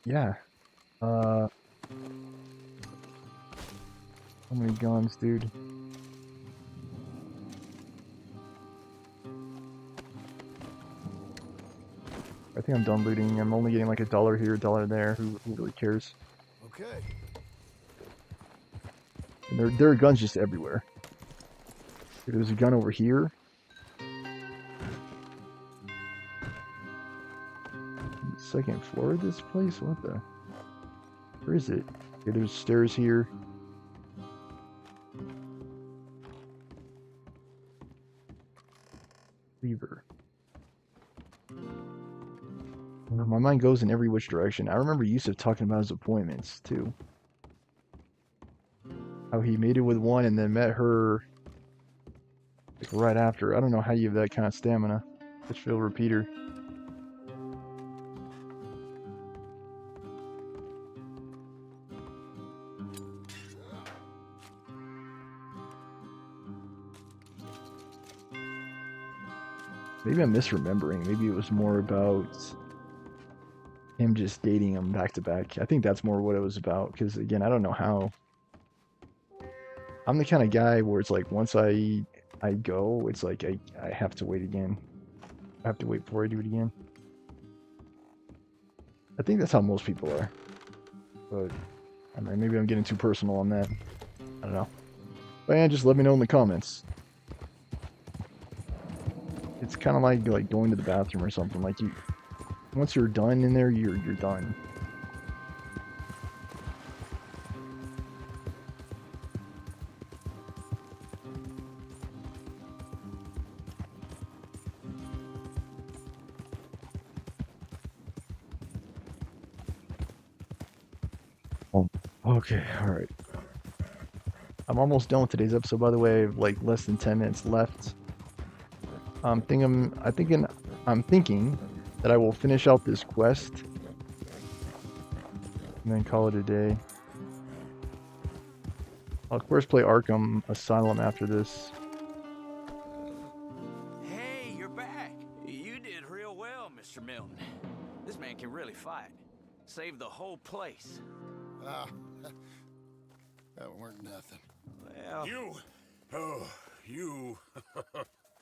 Yeah. How many guns, dude? I think I'm done looting. I'm only getting like $1 here, $1 there. Who really cares? Okay. And there are guns just everywhere. There's a gun over here. Second floor of this place? What the? Where is it? Okay, there's stairs here. Lever. My mind goes in every which direction. I remember Yusuf talking about his appointments too. How he made it with one and then met her like right after. I don't know how you have that kind of stamina. Litchfield repeater. Maybe I'm misremembering. Maybe it was more about him just dating him back to back. I think that's more what it was about. Because again, I don't know how. I'm the kind of guy where it's like once I go, it's like I have to wait again. I have to wait before I do it again. I think that's how most people are. But I mean, maybe I'm getting too personal on that. I don't know. But yeah, just let me know in the comments. It's kind of like going to the bathroom or something. Like once you're done in there, you're done. Okay, all right. I'm almost done with today's episode. By the way, I have like less than 10 minutes left. I'm thinking that I will finish out this quest and then call it a day. I'll of course play Arkham Asylum after this. Hey, you're back. You did real well, Mr. Milton. This man can really fight. Saved the whole place. Ah, that weren't nothing. Well, You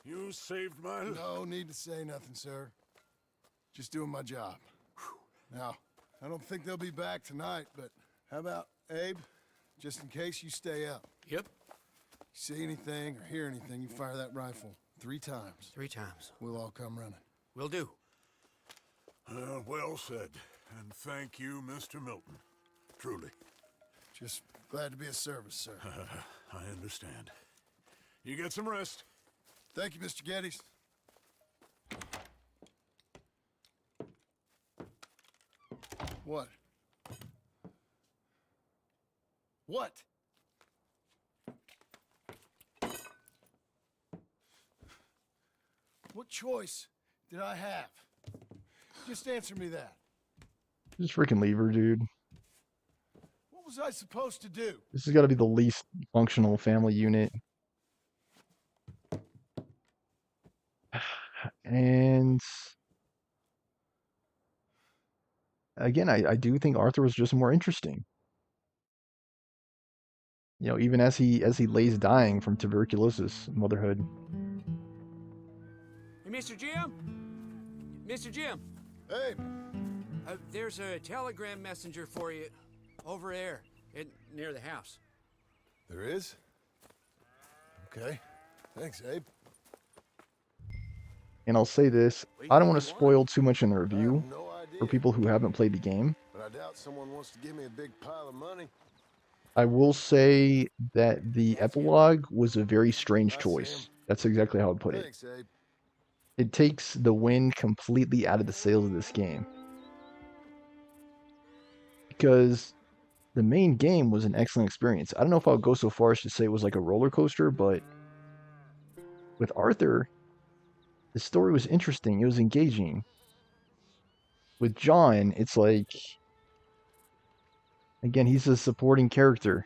you saved my life. No need to say nothing, sir. Just doing my job. Now, I don't think they'll be back tonight, but how about Abe? Just in case you stay up. Yep. See anything or hear anything, you fire that rifle 3 times. 3 times. We'll all come running. Will do. Well said. And thank you, Mr. Milton. Truly. Just glad to be of service, sir. I understand. You get some rest. Thank you, Mr. Geddes. What? What? What choice did I have? Just answer me that. Just freaking leave her, dude. What was I supposed to do? This has got to be the least functional family unit. And again, I do think Arthur was just more interesting. You know, even as he lays dying from tuberculosis, motherhood. Hey, Mr. Jim? Mr. Jim, Hey, there's a telegram messenger for you over there near the house. there is? Okay. Thanks, Abe. And I'll say this, I don't want to spoil too much in the I review have no idea, for people who haven't played the game. but I doubt someone wants to give me a big pile of money. I will say that the epilogue was a very strange Bye, choice. Sam. That's exactly how I'd put it. Thanks, Abe. It takes the wind completely out of the sails of this game. Because the main game was an excellent experience. I don't know if I would go so far as to say it was like a roller coaster, but with Arthur, the story was interesting. It was engaging. With John, it's like, again, he's a supporting character.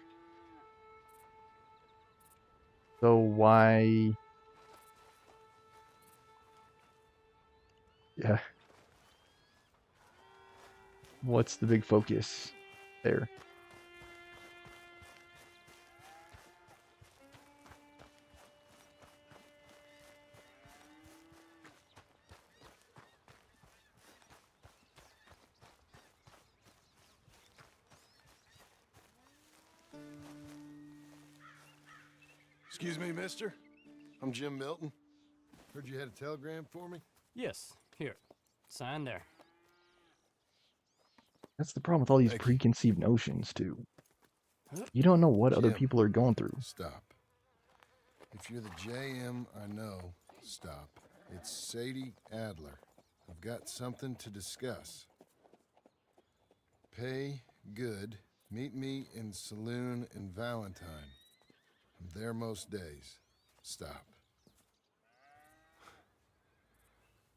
So why... Yeah. What's the big focus there? Excuse me, mister. I'm Jim Milton. Heard you had a telegram for me? Yes, here. Sign there. That's the problem with all these Thank you. preconceived notions, too. You don't know what other Jim. people are going through. Stop. If you're the JM I know, stop. It's Sadie Adler. I've got something to discuss. Pay good. Meet me in saloon in Valentine. I'm there most days. Stop.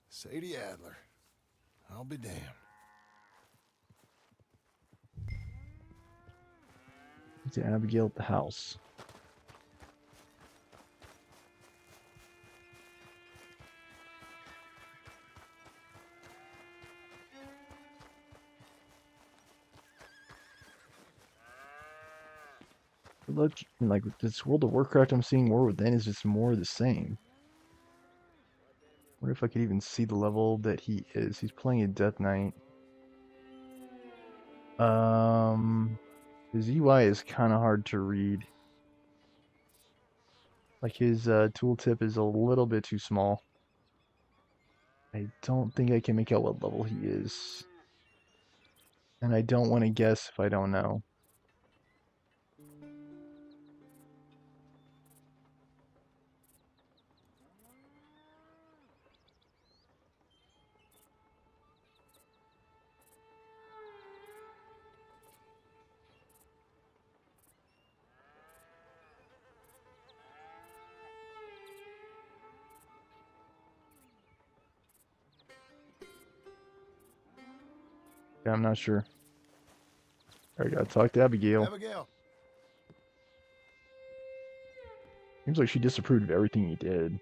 Sadie Adler. I'll be damned. To Abigail at the house. Look, like this World of Warcraft I'm seeing War Within is just more of the same. Wonder if I could even see the level that he is. He's playing a Death Knight. His UI is kind of hard to read. Like his tooltip is a little bit too small. I don't think I can make out what level he is. And I don't want to guess if I don't know. Yeah, I'm not sure. I gotta talk to Abigail. Abigail. Seems like she disapproved of everything he did.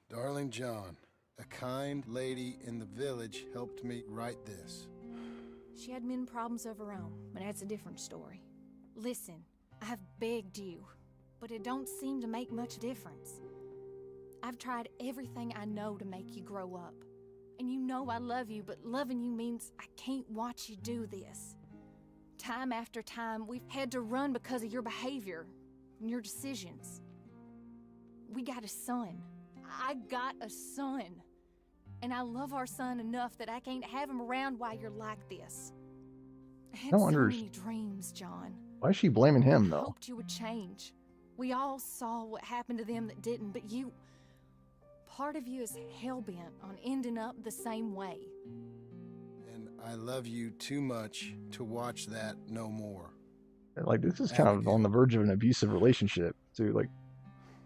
Darling John, a kind lady in the village helped me write this. She had men problems of her own, but that's a different story. Listen, I've begged you, but it don't seem to make much difference. I've tried everything I know to make you grow up. And you know I love you, but loving you means I can't watch you do this. Time after time, we've had to run because of your behavior and your decisions. We got a son. I got a son. And I love our son enough that I can't have him around while you're like this. I had No so wonder- many dreams, John. Why is she blaming him, I though? hoped you would change. We all saw what happened to them that didn't, but you... Part of you is hell-bent on ending up the same way. And I love you too much to watch that no more. Like, this is kind of on the verge of an abusive relationship, too. Like,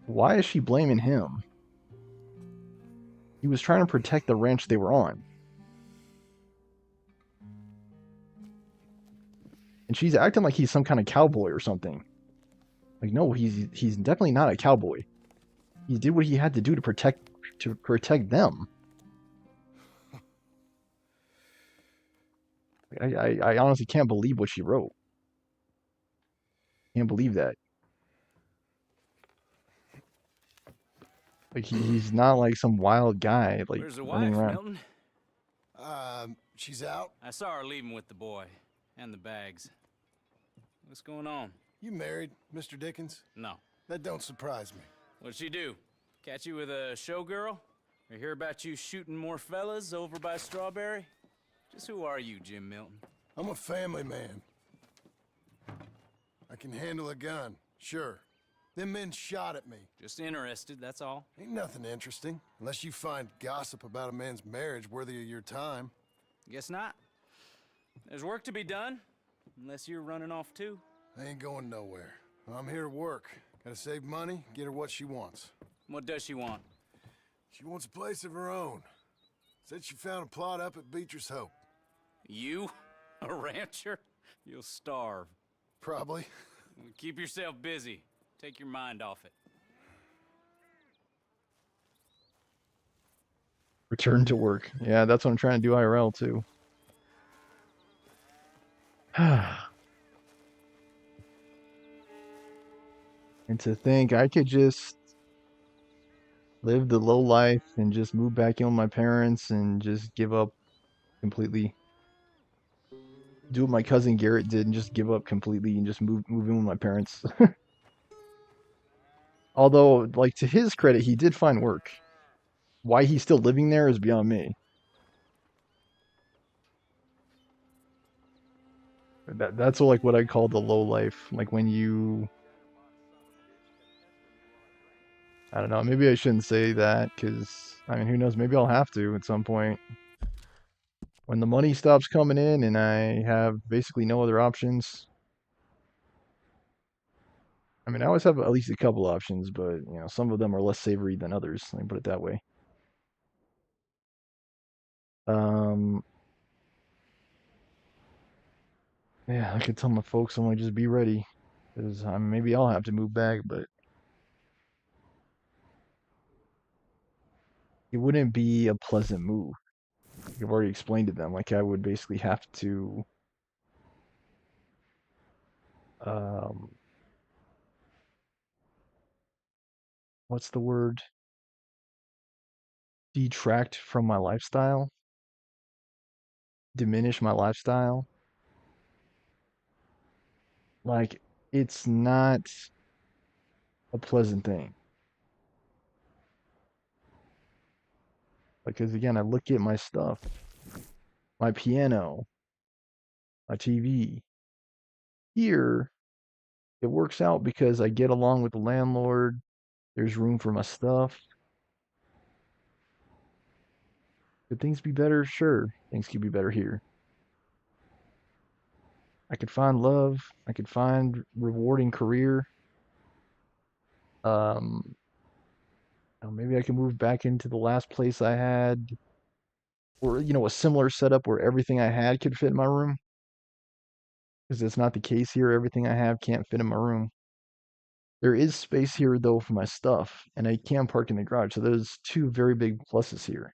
why is she blaming him? He was trying to protect the ranch they were on. And she's acting like he's some kind of cowboy or something. Like, no, he's definitely not a cowboy. He did what he had to do to protect them. I honestly can't believe what she wrote. Can't believe that. Like he's not like some wild guy like Where's the running wife, around. Milton? She's out. I saw her leaving with the boy and the bags. What's going on? You married, Mr. Dickens? No. That don't surprise me. What'd she do? Catch you with a showgirl? Or hear about you shooting more fellas over by Strawberry? Just who are you, Jim Milton? I'm a family man. I can handle a gun, sure. Them men shot at me. Just interested, that's all. Ain't nothing interesting, unless you find gossip about a man's marriage worthy of your time. Guess not. There's work to be done, unless you're running off too. I ain't going nowhere. I'm here to work. Gotta save money, get her what she wants. What does she want? She wants a place of her own. Said she found a plot up at Beecher's Hope. You? A rancher? You'll starve. Probably. Keep yourself busy. Take your mind off it. Return to work. Yeah, that's what I'm trying to do IRL too. And to think I could just live the low life and just move back in with my parents and just give up completely. Do what my cousin Garrett did and just give up completely and just move in with my parents. Although, like, to his credit, he did find work. Why he's still living there is beyond me. That's like what I call the low life. Like when you... I don't know, maybe I shouldn't say that, because, I mean, who knows, maybe I'll have to at some point. When the money stops coming in and I have basically no other options. I mean, I always have at least a couple options, but, you know, some of them are less savory than others, let me put it that way. Yeah, I could tell my folks I'm like, just be ready, because maybe I'll have to move back, but it wouldn't be a pleasant move. I've already explained to them, like I would basically have to what's the word? Detract from my lifestyle? Diminish my lifestyle? Like, it's not a pleasant thing. Because again, I look at my stuff, my piano, my TV. Here, it works out because I get along with the landlord. There's room for my stuff. Could things be better? Sure, things could be better here. I could find love. I could find rewarding career. Maybe I can move back into the last place I had, or you know, a similar setup where everything I had could fit in my room. Because it's not the case here. Everything I have can't fit in my room. There is space here though for my stuff, and I can park in the garage. So there's two very big pluses here.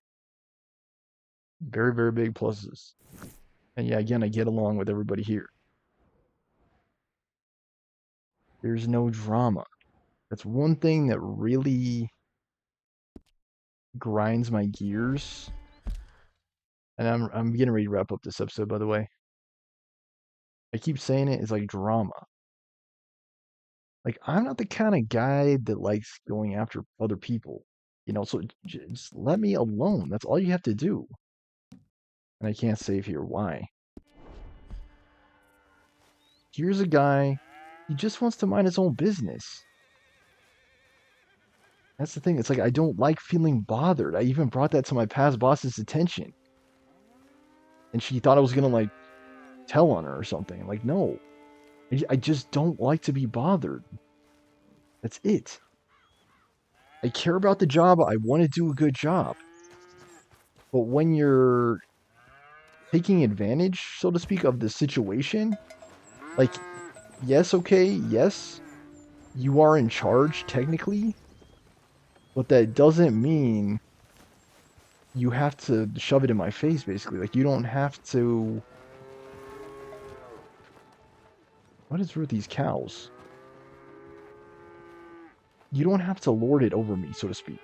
Very, very big pluses. And yeah, again, I get along with everybody here. There's no drama. That's one thing that really grinds my gears. And I'm getting ready to wrap up this episode, by the way. I keep saying it, it's like drama. Like, I'm not the kind of guy that likes going after other people. You know, so just let me alone. That's all you have to do. And I can't save here. Why? Here's a guy, he just wants to mind his own business. That's the thing. It's like, I don't like feeling bothered. I even brought that to my past boss's attention. And she thought I was going to, like, tell on her or something. Like, no. I just don't like to be bothered. That's it. I care about the job. I want to do a good job. But when you're taking advantage, so to speak, of the situation, like, yes, okay, yes, you are in charge, technically. But that doesn't mean you have to shove it in my face, basically. Like, you don't have to What is with these cows? You don't have to lord it over me, so to speak.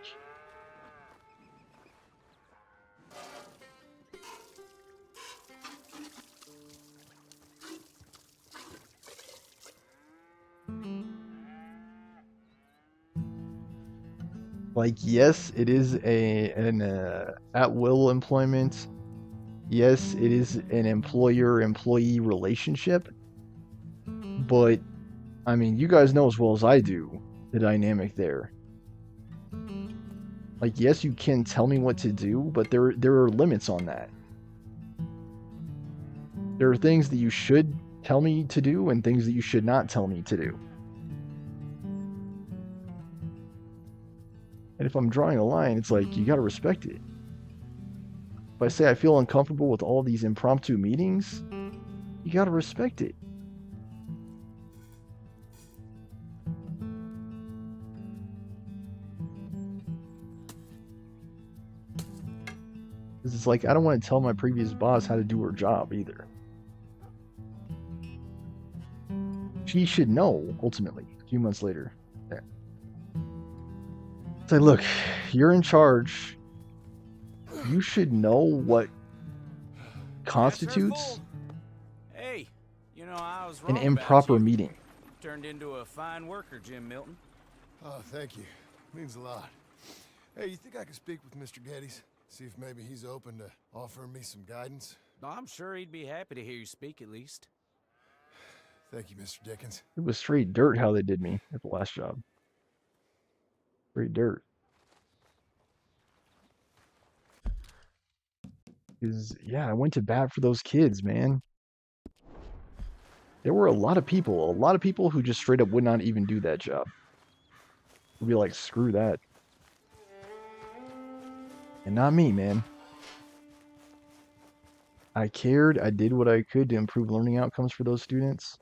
Like, yes, it is an at-will employment. Yes, it is an employer-employee relationship. But, I mean, you guys know as well as I do the dynamic there. Like, yes, you can tell me what to do, but there are limits on that. There are things that you should tell me to do and things that you should not tell me to do. And if I'm drawing a line, it's like, you gotta respect it. If I say I feel uncomfortable with all these impromptu meetings, you gotta respect it. Because it's like, I don't want to tell my previous boss how to do her job either. She should know, ultimately, a few months later. Yeah. Say, look, you're in charge. You should know what constitutes Hey, you know, I was an wrong improper about you. meeting. Turned into a fine worker, Jim Milton. Oh, thank you. Means a lot. Hey, you think I could speak with Mr. Geddes? See if maybe he's open to offering me some guidance? I'm sure he'd be happy to hear you speak at least. Thank you, Mr. Dickens. It was straight dirt how they did me at the last job. Straight dirt. Because, yeah, I went to bat for those kids, man. There were a lot of people who just straight up would not even do that job. Would be like, screw that. And not me, man. I cared. I did what I could to improve learning outcomes for those students.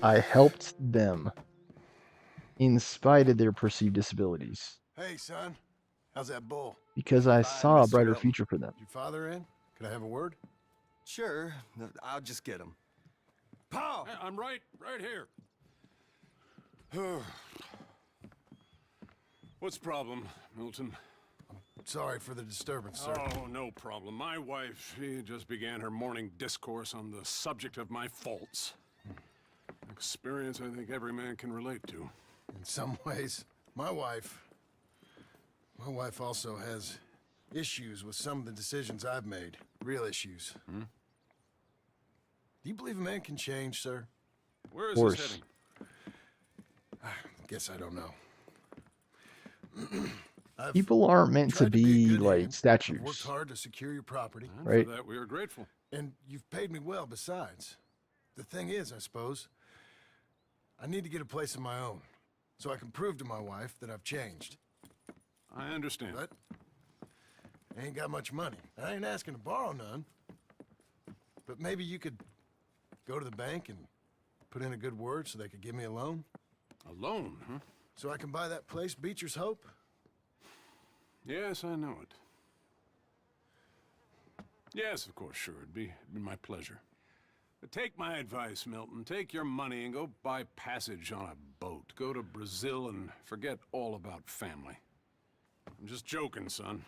I helped them in spite of their perceived disabilities. Hey, son. How's that bull? Because I saw a Mr. brighter Elton. future for them. Your father in? Can I have a word? Sure, I'll just get him. Paul! Hey, I'm right here. What's the problem, Milton? Sorry for the disturbance, sir. Oh, no problem. My wife, she just began her morning discourse on the subject of my faults. Experience I think every man can relate to. In some ways, my wife also has issues with some of the decisions I've made. Real issues. Hmm? Do you believe a man can change, sir? Where is Of this course. heading? Guess I don't know. I've People aren't meant to tried be a be good like hand. I've statues. worked hard to secure your property, And Right. For that, we are grateful. and you've paid me well besides. The thing is, I suppose, I need to get a place of my own, so I can prove to my wife that I've changed. I understand. But I ain't got much money. I ain't asking to borrow none. But maybe you could go to the bank and put in a good word so they could give me a loan? A loan, huh? So I can buy that place, Beecher's Hope? Yes, I know it. Yes, of course, sure. It'd be my pleasure. But take my advice, Milton. Take your money and go buy passage on a boat. Go to Brazil and forget all about family. I'm just joking, son.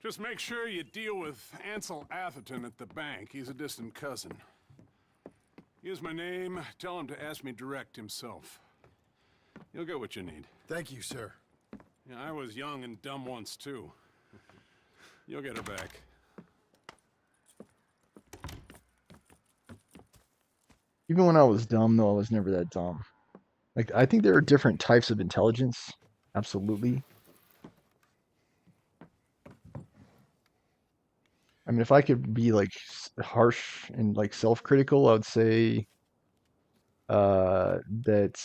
Just make sure you deal with Ansel Atherton at the bank. He's a distant cousin. Here's my name. Tell him to ask me direct himself. You'll get what you need. Thank you, sir. Yeah, I was young and dumb once, too. You'll get her back. Even when I was dumb, though, I was never that dumb. Like, I think there are different types of intelligence. Absolutely. I mean, if I could be, like, harsh and, like, self-critical, I would say that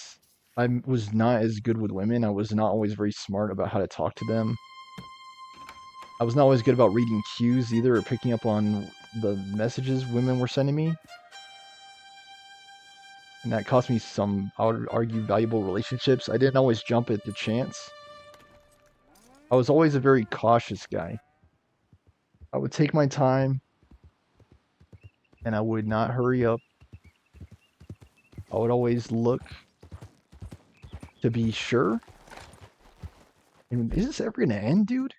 I was not as good with women. I was not always very smart about how to talk to them. I was not always good about reading cues either, or picking up on the messages women were sending me. And that cost me some, I would argue, valuable relationships. I didn't always jump at the chance. I was always a very cautious guy. I would take my time, and I would not hurry up. I would always look to be sure. And is this ever gonna end, dude?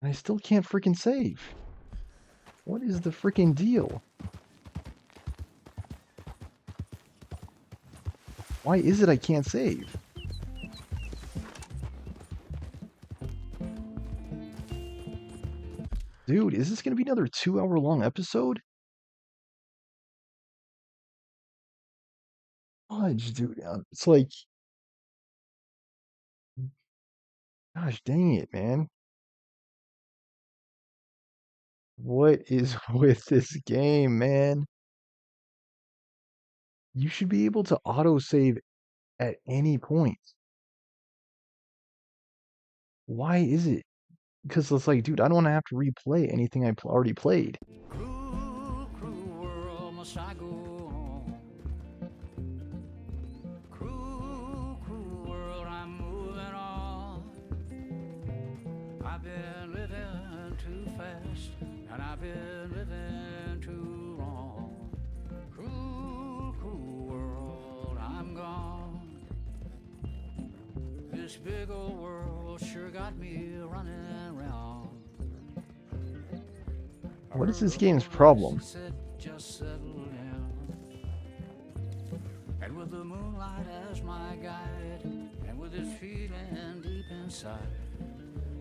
I still can't freaking save. What is the freaking deal? Why is it I can't save? Dude, is this gonna be another 2-hour long episode? Fudge, dude. It's like, gosh dang it, man. What is with this game, man? You should be able to autosave at any point. Why is it? Because it's like, dude, I don't want to have to replay anything I already played. Cruel, cruel world, must I go on? Cruel, cruel world, I'm moving on. I've been living too fast, and I've been living too long. Cruel, cruel world, I'm gone. This big old world sure got me running around. What is this game's problem? Just settle down. And with the moonlight as my guide, and with this feeling deep inside,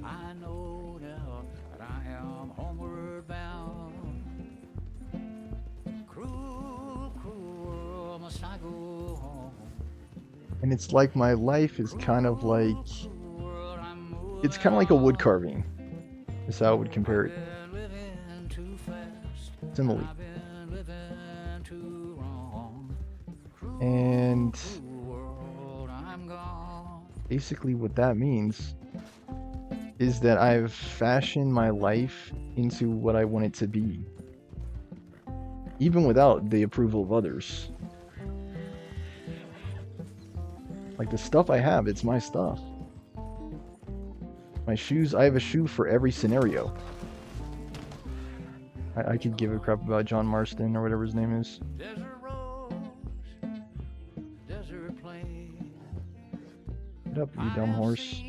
I know now that I am homeward bound. Cruel, cruel world, must I go home? And it's like my life is kind of like, it's kind of like a wood carving. That's how I would compare it. Similarly. And basically what that means is that I've fashioned my life into what I want it to be, even without the approval of others. Like the stuff I have, it's my stuff. My shoes, I have a shoe for every scenario. I could give a crap about John Marston or whatever his name is. Get up, you dumb horse.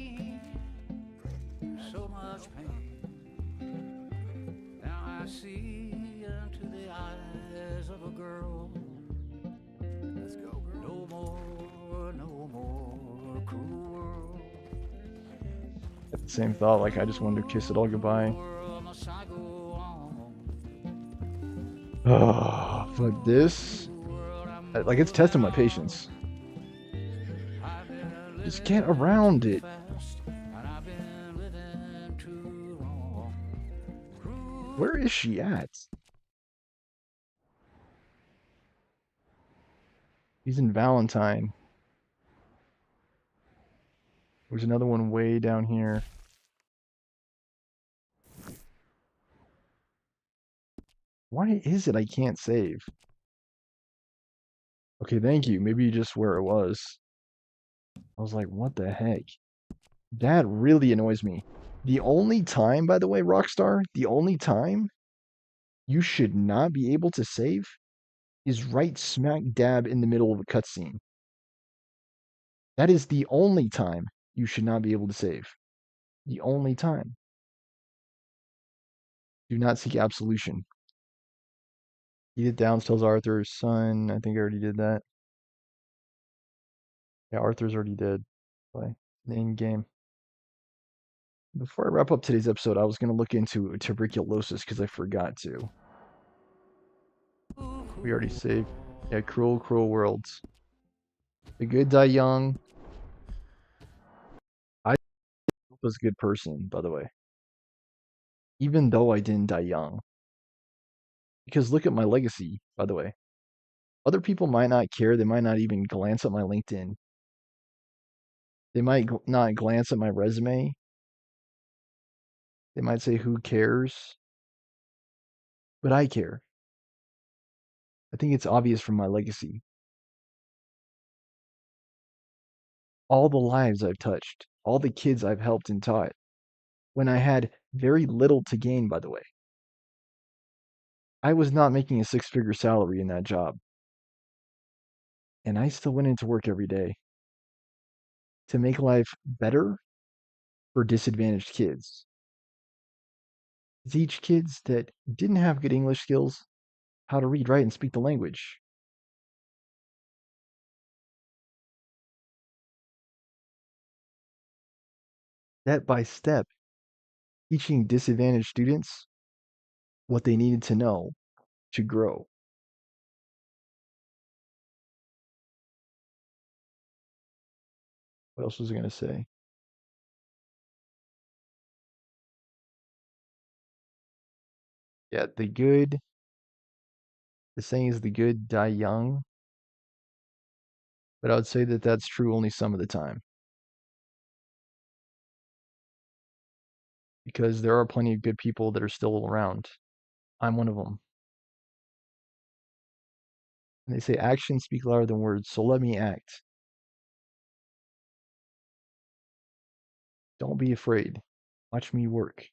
So much pain. Now I see into the eyes of a girl. Let's go, girl. No more cruel world. Same thought, like I just wanted to kiss it all goodbye. Oh, fuck this. Like, it's testing my patience. Just get around it. Where is she at? He's in Valentine. There's another one way down here. Why is it I can't save? Okay, thank you. Maybe just where it was. I was like, what the heck? That really annoys me. The only time, by the way, Rockstar, the only time you should not be able to save is right smack dab in the middle of a cutscene. That is the only time you should not be able to save. The only time. Do not seek absolution. Edith Downs tells Arthur's son. I think I already did that. Yeah, Arthur's already dead. Play in game. Before I wrap up today's episode, I was going to look into tuberculosis because I forgot to. We already saved. Yeah, cruel, cruel worlds. The good die young. I was a good person, by the way. Even though I didn't die young. Because look at my legacy, by the way. Other people might not care. They might not even glance at my LinkedIn. They might not glance at my resume. They might say, who cares? But I care. I think it's obvious from my legacy. All the lives I've touched, all the kids I've helped and taught, when I had very little to gain, by the way. I was not making a six-figure salary in that job. And I still went into work every day to make life better for disadvantaged kids. Teach kids that didn't have good English skills how to read, write, and speak the language. Step by step, teaching disadvantaged students what they needed to know to grow. What else was I going to say? Yeah, the saying is the good die young, but I would say that that's true only some of the time. Because there are plenty of good people that are still around. I'm one of them. And they say actions speak louder than words, so let me act. Don't be afraid. Watch me work.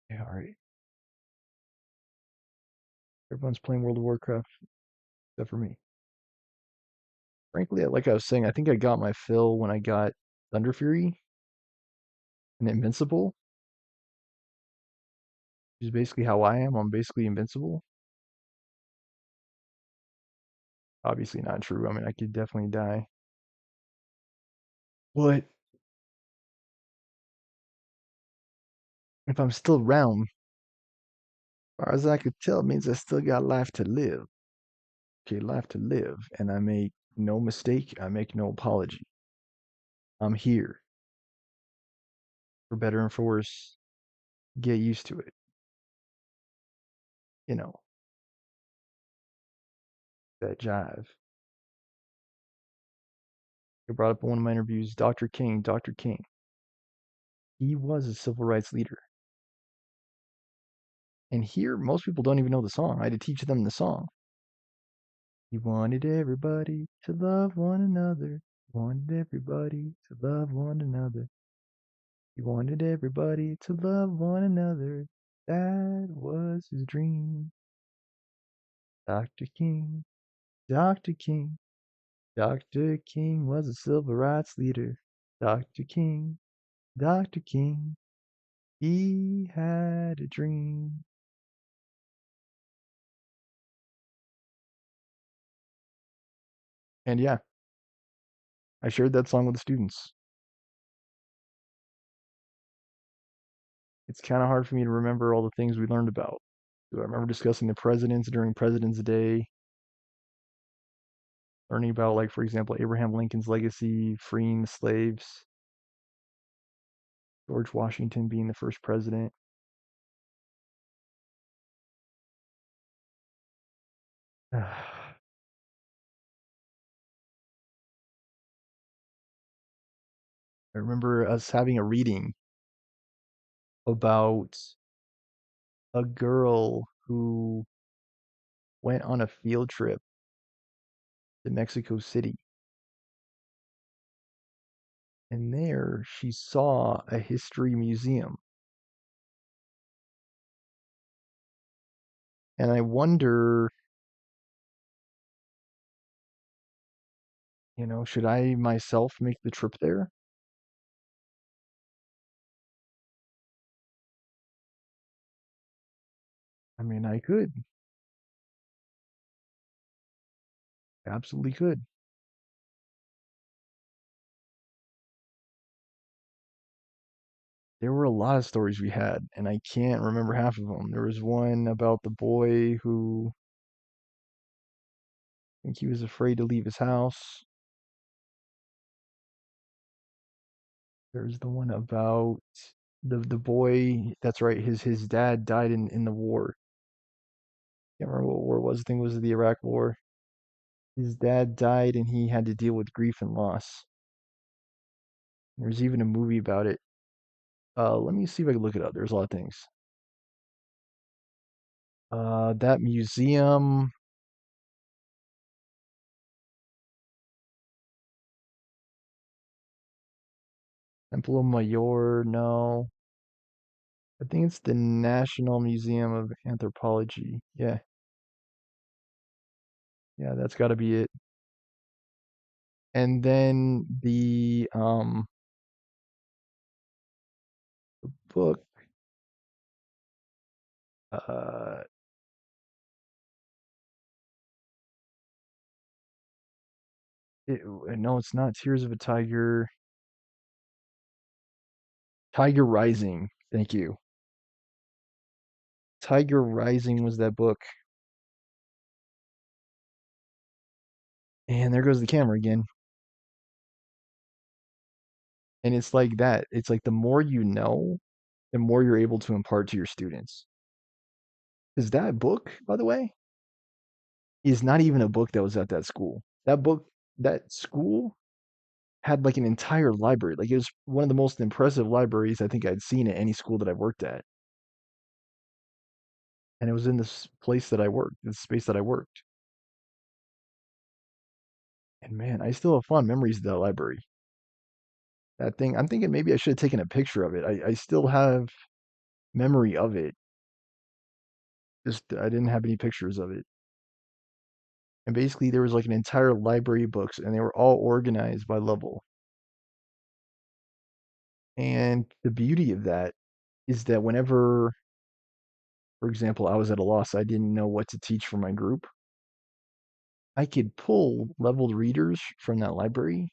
Yeah, alright. Everyone's playing World of Warcraft, except for me. Frankly, like I was saying, I think I got my fill when I got Thunder Fury and Invincible, which is basically how I am. I'm basically invincible. Obviously not true. I mean, I could definitely die. But if I'm still around, as far as I could tell, it means I still got life to live. Okay, life to live. And I make no mistake. I make no apology. I'm here. For better and for worse. Get used to it. You know, that jive. I brought up in one of my interviews, Dr. King. Dr. King. He was a civil rights leader. And here, most people don't even know the song. I had to teach them the song. He wanted everybody to love one another. Wanted everybody to love one another. He wanted everybody to love one another. That was his dream. Dr. King, Dr. King, Dr. King was a civil rights leader. Dr. King, Dr. King, he had a dream. And yeah, I shared that song with the students. It's kind of hard for me to remember all the things we learned about. So I remember discussing the presidents during President's Day, learning about, like, for example, Abraham Lincoln's legacy, freeing the slaves, George Washington being the first president. I remember us having a reading about a girl who went on a field trip to Mexico City. And there she saw a history museum. And I wonder, should I myself make the trip there? I mean, I could. Absolutely could. There were a lot of stories we had, and I can't remember half of them. There was one about the boy who, I think he was afraid to leave his house. There's the one about the boy, that's right, his dad died in the war. Can't remember what war it was. I think it was the Iraq War. His dad died and he had to deal with grief and loss. There's even a movie about it. Let me see if I can look it up. There's a lot of things. That museum. Templo Mayor, no. I think it's the National Museum of Anthropology. Yeah. Yeah, that's got to be it. And then the book, uh, no, it's not Tears of a Tiger. Tiger Rising. Thank you. Tiger Rising was that book. And there goes the camera again. And it's like that. It's like the more you know, the more you're able to impart to your students. Because that book, by the way, is not even a book that was at that school. That book, that school had like an entire library. Like it was one of the most impressive libraries I think I'd seen at any school that I've worked at. And it was in this place that I worked, this space that I worked. And man, I still have fond memories of that library. That thing, I'm thinking maybe I should have taken a picture of it. I still have memory of it. Just I didn't have any pictures of it. And basically there was like an entire library of books and they were all organized by level. And the beauty of that is that whenever, for example, I was at a loss, I didn't know what to teach for my group, I could pull leveled readers from that library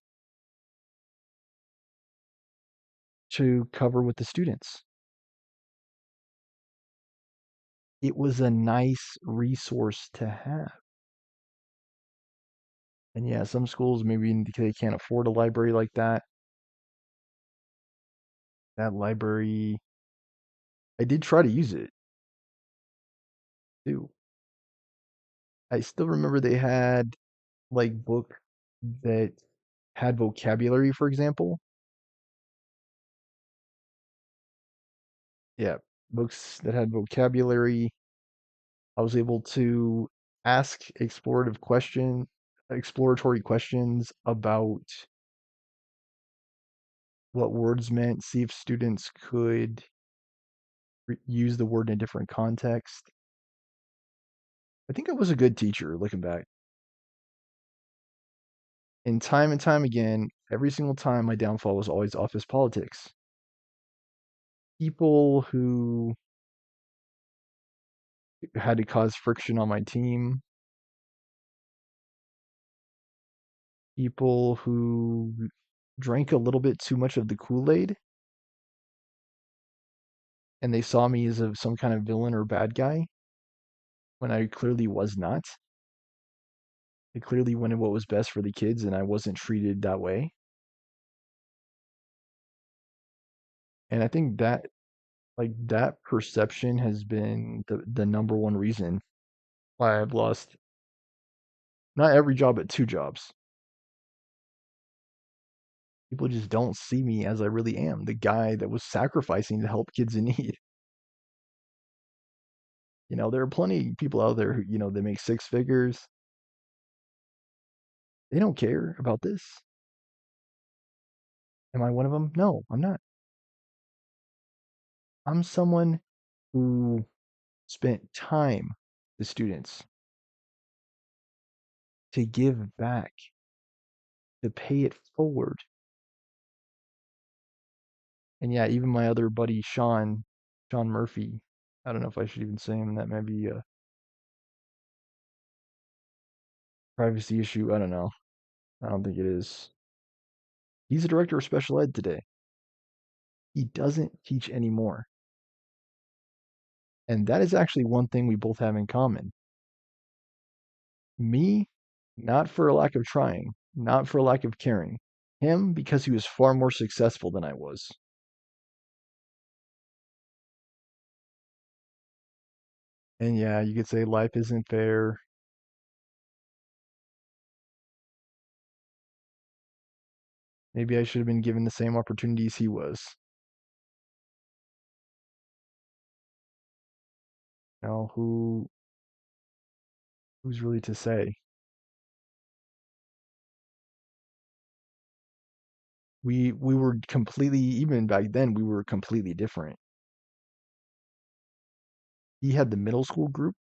to cover with the students. It was a nice resource to have. And yeah, some schools maybe they can't afford a library like that. That library, I did try to use it too. I still remember they had like book that had vocabulary, for example. Yeah, books that had vocabulary. I was able to ask exploratory questions about what words meant, see if students could use the word in a different context. I think I was a good teacher looking back. And time again, every single time my downfall was always office politics. People who had to cause friction on my team, people who drank a little bit too much of the Kool-Aid and they saw me as some kind of villain or bad guy when I clearly was not. I clearly wanted what was best for the kids and I wasn't treated that way. And I think that like that perception has been the number one reason why I've lost not every job but two jobs. People just don't see me as I really am, the guy that was sacrificing to help kids in need. You know, there are plenty of people out there who, you know, they make six figures. They don't care about this. Am I one of them? No, I'm not. I'm someone who spent time with students to give back, to pay it forward. And yeah, even my other buddy Sean Murphy, I don't know if I should even say him. That might be a privacy issue. I don't know. I don't think it is. He's a director of special ed today. He doesn't teach anymore. And that is actually one thing we both have in common. Me, not for a lack of trying, not for a lack of caring. Him, because he was far more successful than I was. And yeah, you could say life isn't fair. Maybe I should have been given the same opportunities he was. You know, who's really to say? We were completely, even back then, we were completely different. He had the middle school group.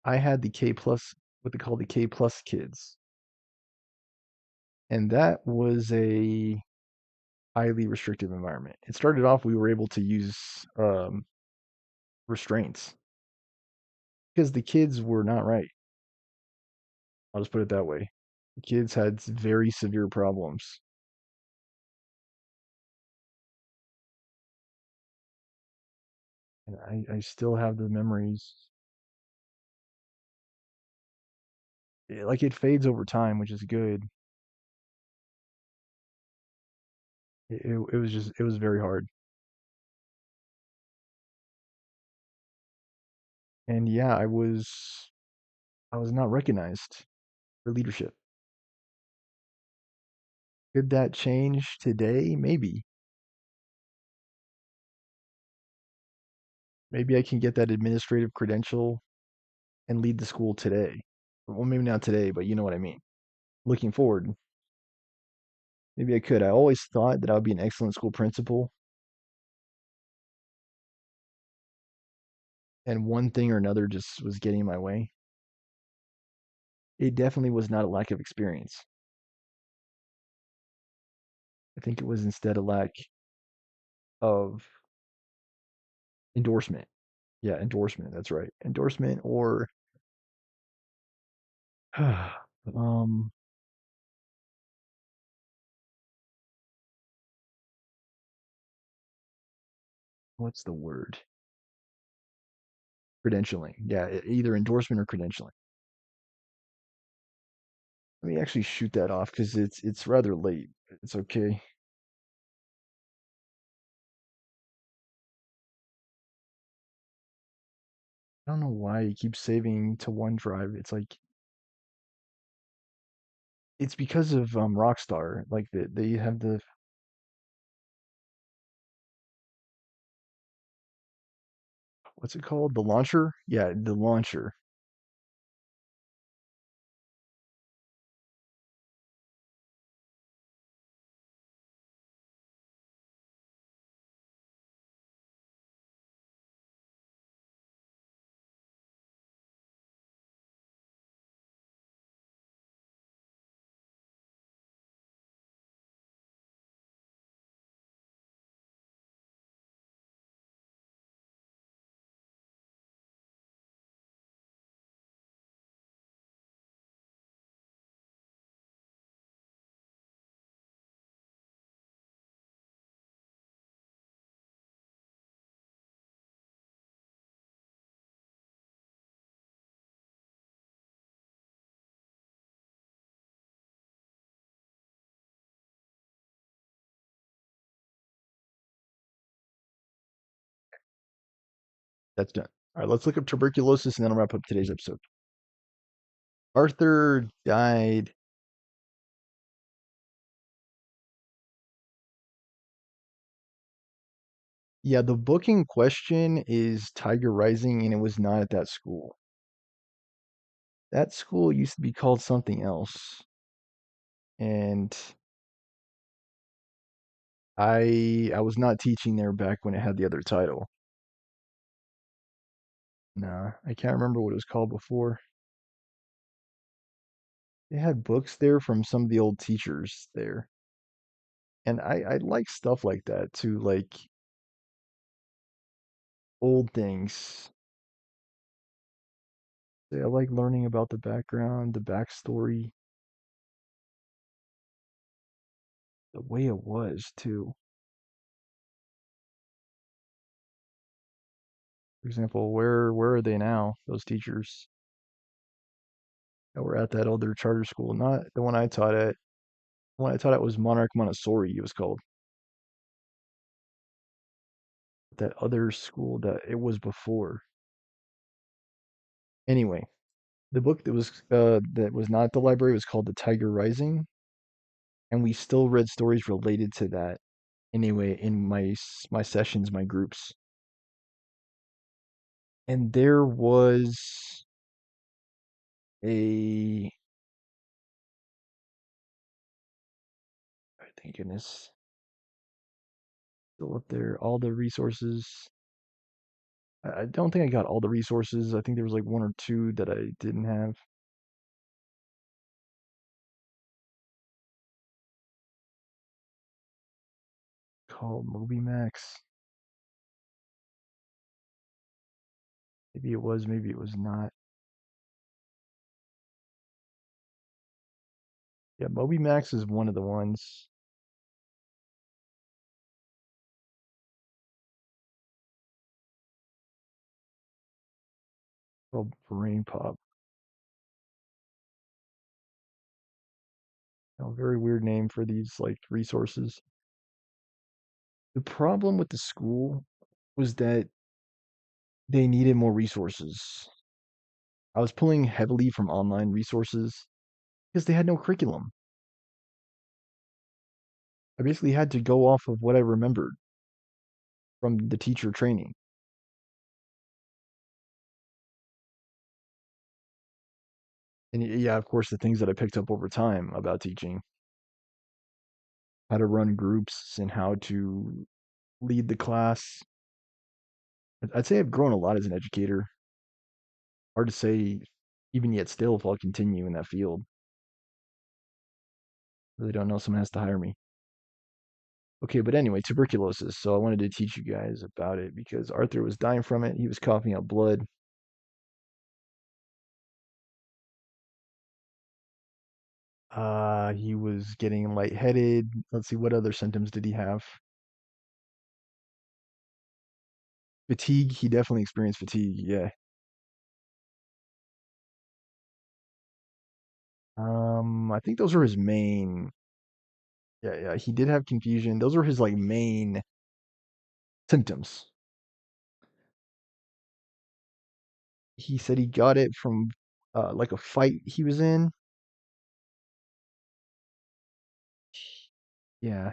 I had the K plus, what they call the K plus kids. And that was a highly restrictive environment. It started off, we were able to use restraints because the kids were not right. I'll just put it that way. The kids had very severe problems. And I still have the memories. Like it fades over time, which is good. It was just, it was very hard. And yeah, I was not recognized for leadership. Could that change today? Maybe. Maybe I can get that administrative credential and lead the school today. Well, maybe not today, but you know what I mean. Looking forward, maybe I could. I always thought that I would be an excellent school principal, and one thing or another just was getting in my way. It definitely was not a lack of experience. I think it was instead a lack of endorsement. Yeah, endorsement. That's right. Endorsement or um what's the word? Credentialing. Yeah, either endorsement or credentialing. Let me actually shoot that off because it's rather late. It's okay. I don't know why you keep saving to OneDrive. It's like it's because of Rockstar. Like they have the what's it called? The launcher? Yeah, the launcher. That's done. All right, let's look up tuberculosis and then I'll wrap up today's episode. Arthur died. Yeah, the book in question is Tiger Rising, and it was not at that school. That school used to be called something else. And I was not teaching there back when it had the other title. Nah, I can't remember what it was called before. They had books there from some of the old teachers there. And I like stuff like that too, like old things. I like learning about the background, the backstory, the way it was too. For example, where are they now, those teachers that were at that older charter school? Not the one I taught at. The one I taught at was Monarch Montessori, it was called. That other school that it was before. Anyway, the book that was not at the library was called The Tiger Rising, and we still read stories related to that anyway in my sessions, my groups. And there was a thank goodness. Still up there. All the resources. I don't think I got all the resources. I think there was like one or two that I didn't have. Called Moby Max. Maybe it was, maybe it was not. Yeah, Moby Max is one of the ones. Called Brain Pop. Very weird name for these like resources. The problem with the school was that they needed more resources. I was pulling heavily from online resources because they had no curriculum. I basically had to go off of what I remembered from the teacher training. And yeah, of course, the things that I picked up over time about teaching, how to run groups and how to lead the class. I'd say I've grown a lot as an educator. Hard to say, even yet still, if I'll continue in that field. Really don't know. Someone has to hire me. Okay, but anyway, tuberculosis. So I wanted to teach you guys about it because Arthur was dying from it. He was coughing up blood. He was getting lightheaded. Let's see, what other symptoms did he have? Fatigue. He definitely experienced fatigue. Yeah. I think those were his main. Yeah, yeah. He did have confusion. Those were his like main symptoms. He said he got it from like a fight he was in. Yeah,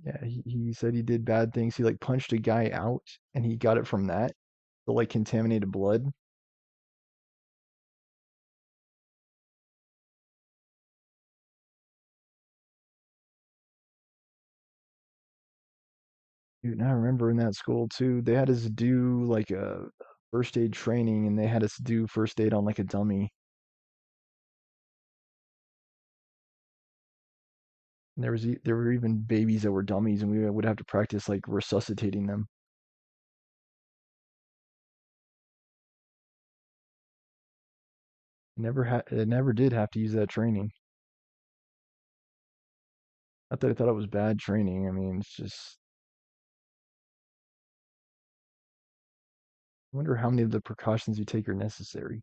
yeah. He said he did bad things. He like punched a guy out, and he got it from that. The like contaminated blood. Dude, and I remember in that school too, they had us do like a first aid training, and they had us do first aid on like a dummy. And there were even babies that were dummies, and we would have to practice like resuscitating them. Never did have to use that training. Not that I thought it was bad training. I mean, it's just I wonder how many of the precautions you take are necessary.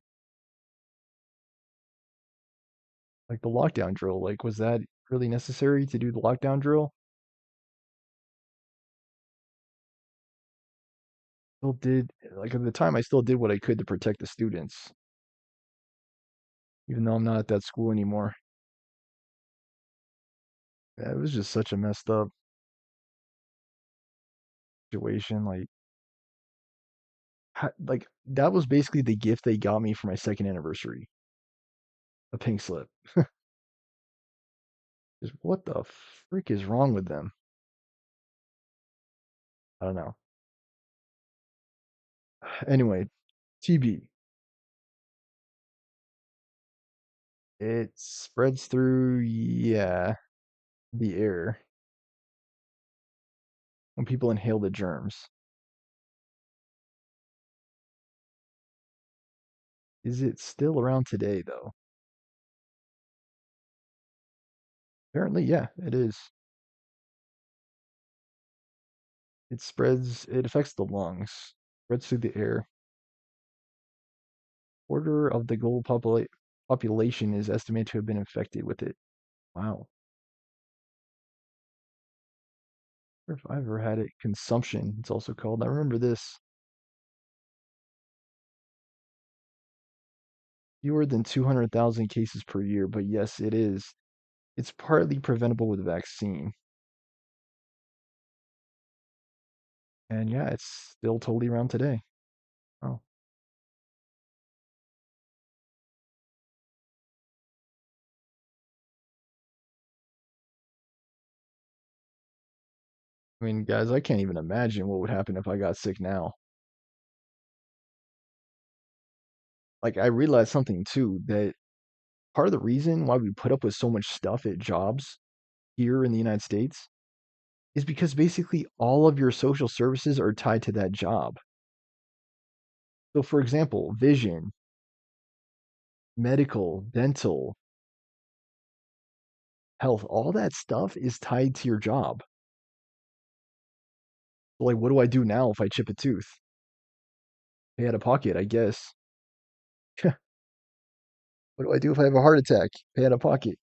Like the lockdown drill, like was that really necessary to do the lockdown drill? Still did like at the time I still did what I could to protect the students, even though I'm not at that school anymore. Yeah, it was just such a messed up situation. Like that was basically the gift they got me for my second anniversary, a pink slip. Just what the frick is wrong with them? I don't know. Anyway, TB. It spreads through, yeah, the air when people inhale the germs. Is it still around today, though? Apparently, yeah, it is. It affects the lungs, spreads through the air. Quarter of the global population is estimated to have been infected with it. Wow. If I ever had it, consumption, it's also called. I remember this. Fewer than 200,000 cases per year, but yes, it is. It's partly preventable with vaccine. And yeah, it's still totally around today. Oh. I mean, guys, I can't even imagine what would happen if I got sick now. Like, I realized something too, that part of the reason why we put up with so much stuff at jobs here in the United States is because basically all of your social services are tied to that job. So, for example, vision, medical, dental, health, all that stuff is tied to your job. So, like, what do I do now if I chip a tooth? Pay out of pocket, I guess. What do I do if I have a heart attack? Pay out of pocket.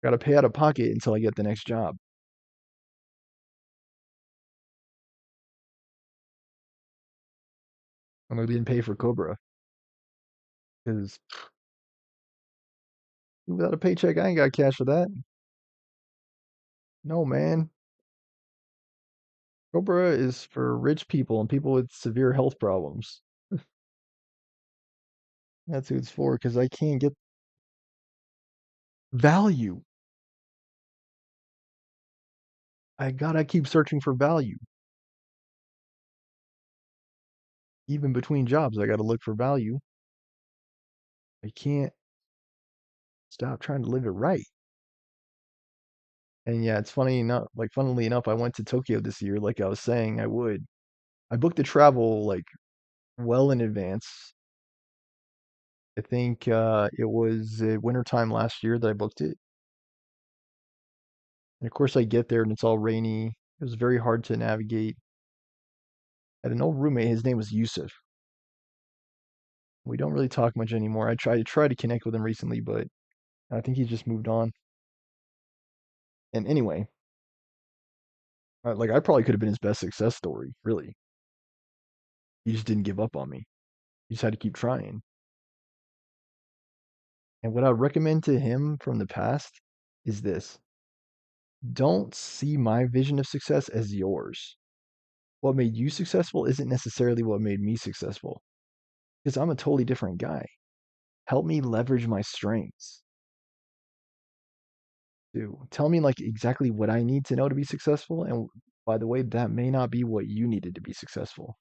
Gotta pay out of pocket until I get the next job. I'm gonna didn't pay for Cobra. Because without a paycheck, I ain't got cash for that. No, man. Cobra is for rich people and people with severe health problems. That's who it's for, because I can't get value. I gotta keep searching for value. Even between jobs, I gotta look for value. I can't stop trying to live it right. And yeah, it's funny enough, like funnily enough, I went to Tokyo this year, like I was saying I would. I booked the travel like well in advance. I think it was wintertime last year that I booked it. And of course, I get there and it's all rainy. It was very hard to navigate. I had an old roommate. His name was Yusuf. We don't really talk much anymore. I tried to connect with him recently, but I think he just moved on. And anyway, like I probably could have been his best success story, really. He just didn't give up on me. He just had to keep trying. And what I would recommend to him from the past is this. Don't see my vision of success as yours. What made you successful isn't necessarily what made me successful, because I'm a totally different guy. Help me leverage my strengths. Tell me like exactly what I need to know to be successful, and by the way, that may not be what you needed to be successful.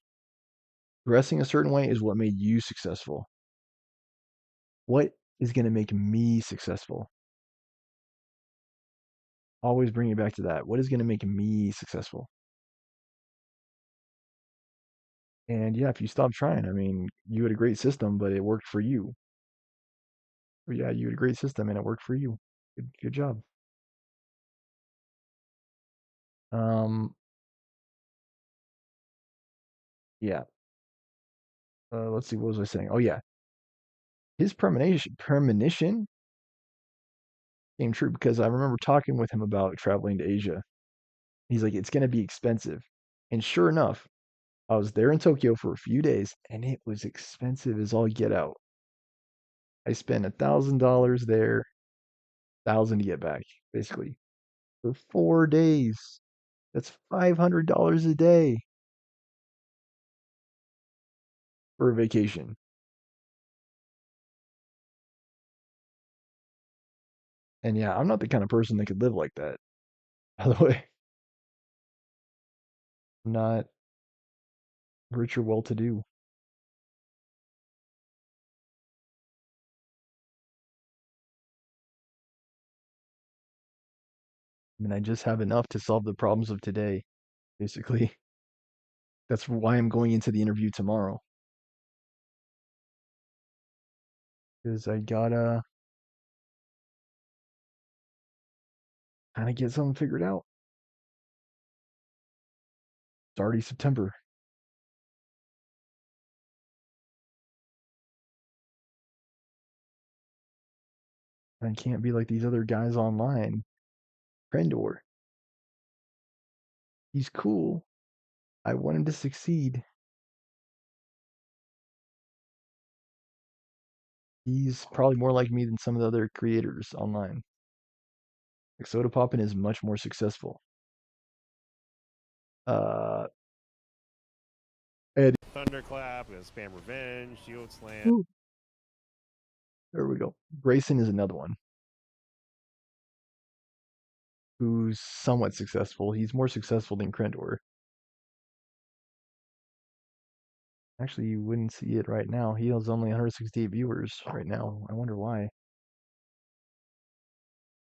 Dressing a certain way is what made you successful. What is going to make me successful? Always bring it back to that. What is going to make me successful? And yeah, if you stop trying, I mean, you had a great system, but it worked for you. But yeah, you had a great system and it worked for you. Good job. Um, yeah. Let's see, what was I saying? Oh yeah, his premonition came true because I remember talking with him about traveling to Asia. He's like, it's gonna be expensive, and sure enough, I was there in Tokyo for a few days, and it was expensive as all get out. I spent $1,000 there, 1,000 to get back, basically, for 4 days. That's $500 a day for a vacation. And yeah, I'm not the kind of person that could live like that. By the way, I'm not rich or well-to-do. I mean, I just have enough to solve the problems of today, basically. That's why I'm going into the interview tomorrow. Because I gotta kind of get something figured out. It's already September. I can't be like these other guys online. Krendor. He's cool. I want him to succeed. He's probably more like me than some of the other creators online. Like Soda Poppin is much more successful. Eddie. Thunderclap, we have Spam Revenge, Shield Slam. Ooh. There we go. Grayson is another one. who's somewhat successful. He's more successful than Krendor. Actually, you wouldn't see it right now. He has only 168 viewers right now. I wonder why.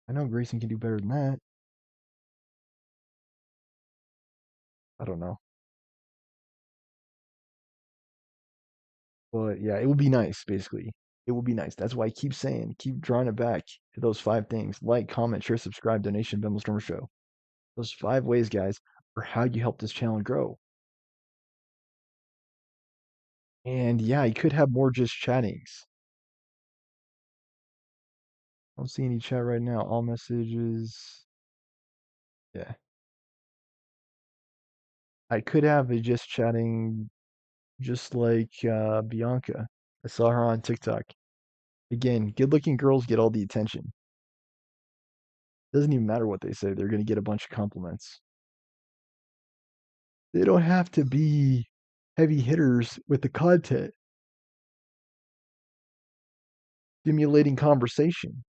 I know Grayson can do better than that. I don't know. But yeah, it would be nice, basically. It would be nice. That's why I keep saying, keep drawing it back to those 5 things. Like, comment, share, subscribe, donation, Bimble Stormer Show. Those 5 ways, guys, are how you help this channel grow. And yeah, you could have more just chattings. I don't see any chat right now. All messages. Yeah. I could have a just chatting just like Bianca. I saw her on TikTok. Again, good looking girls get all the attention. Doesn't even matter what they say, they're going to get a bunch of compliments. They don't have to be heavy hitters with the content. Stimulating conversation.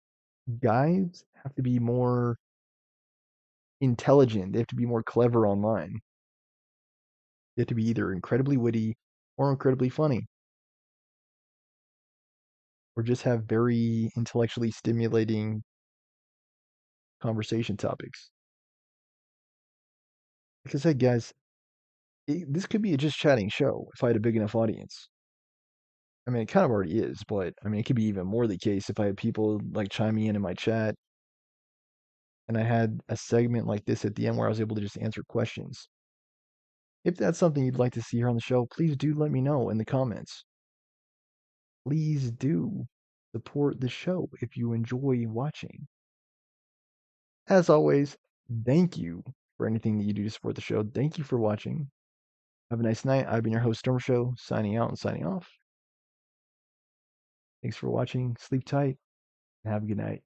Guys have to be more intelligent, they have to be more clever online. They have to be either incredibly witty or incredibly funny. Or just have very intellectually stimulating conversation topics. Like I said, guys, this could be a just chatting show if I had a big enough audience. I mean, it kind of already is, but I mean, it could be even more the case if I had people like chiming in my chat and I had a segment like this at the end where I was able to just answer questions. If that's something you'd like to see here on the show, please do let me know in the comments. Please do support the show if you enjoy watching. As always, thank you for anything that you do to support the show. Thank you for watching. Have a nice night. I've been your host, Storm Show, signing out and signing off. Thanks for watching. Sleep tight and have a good night.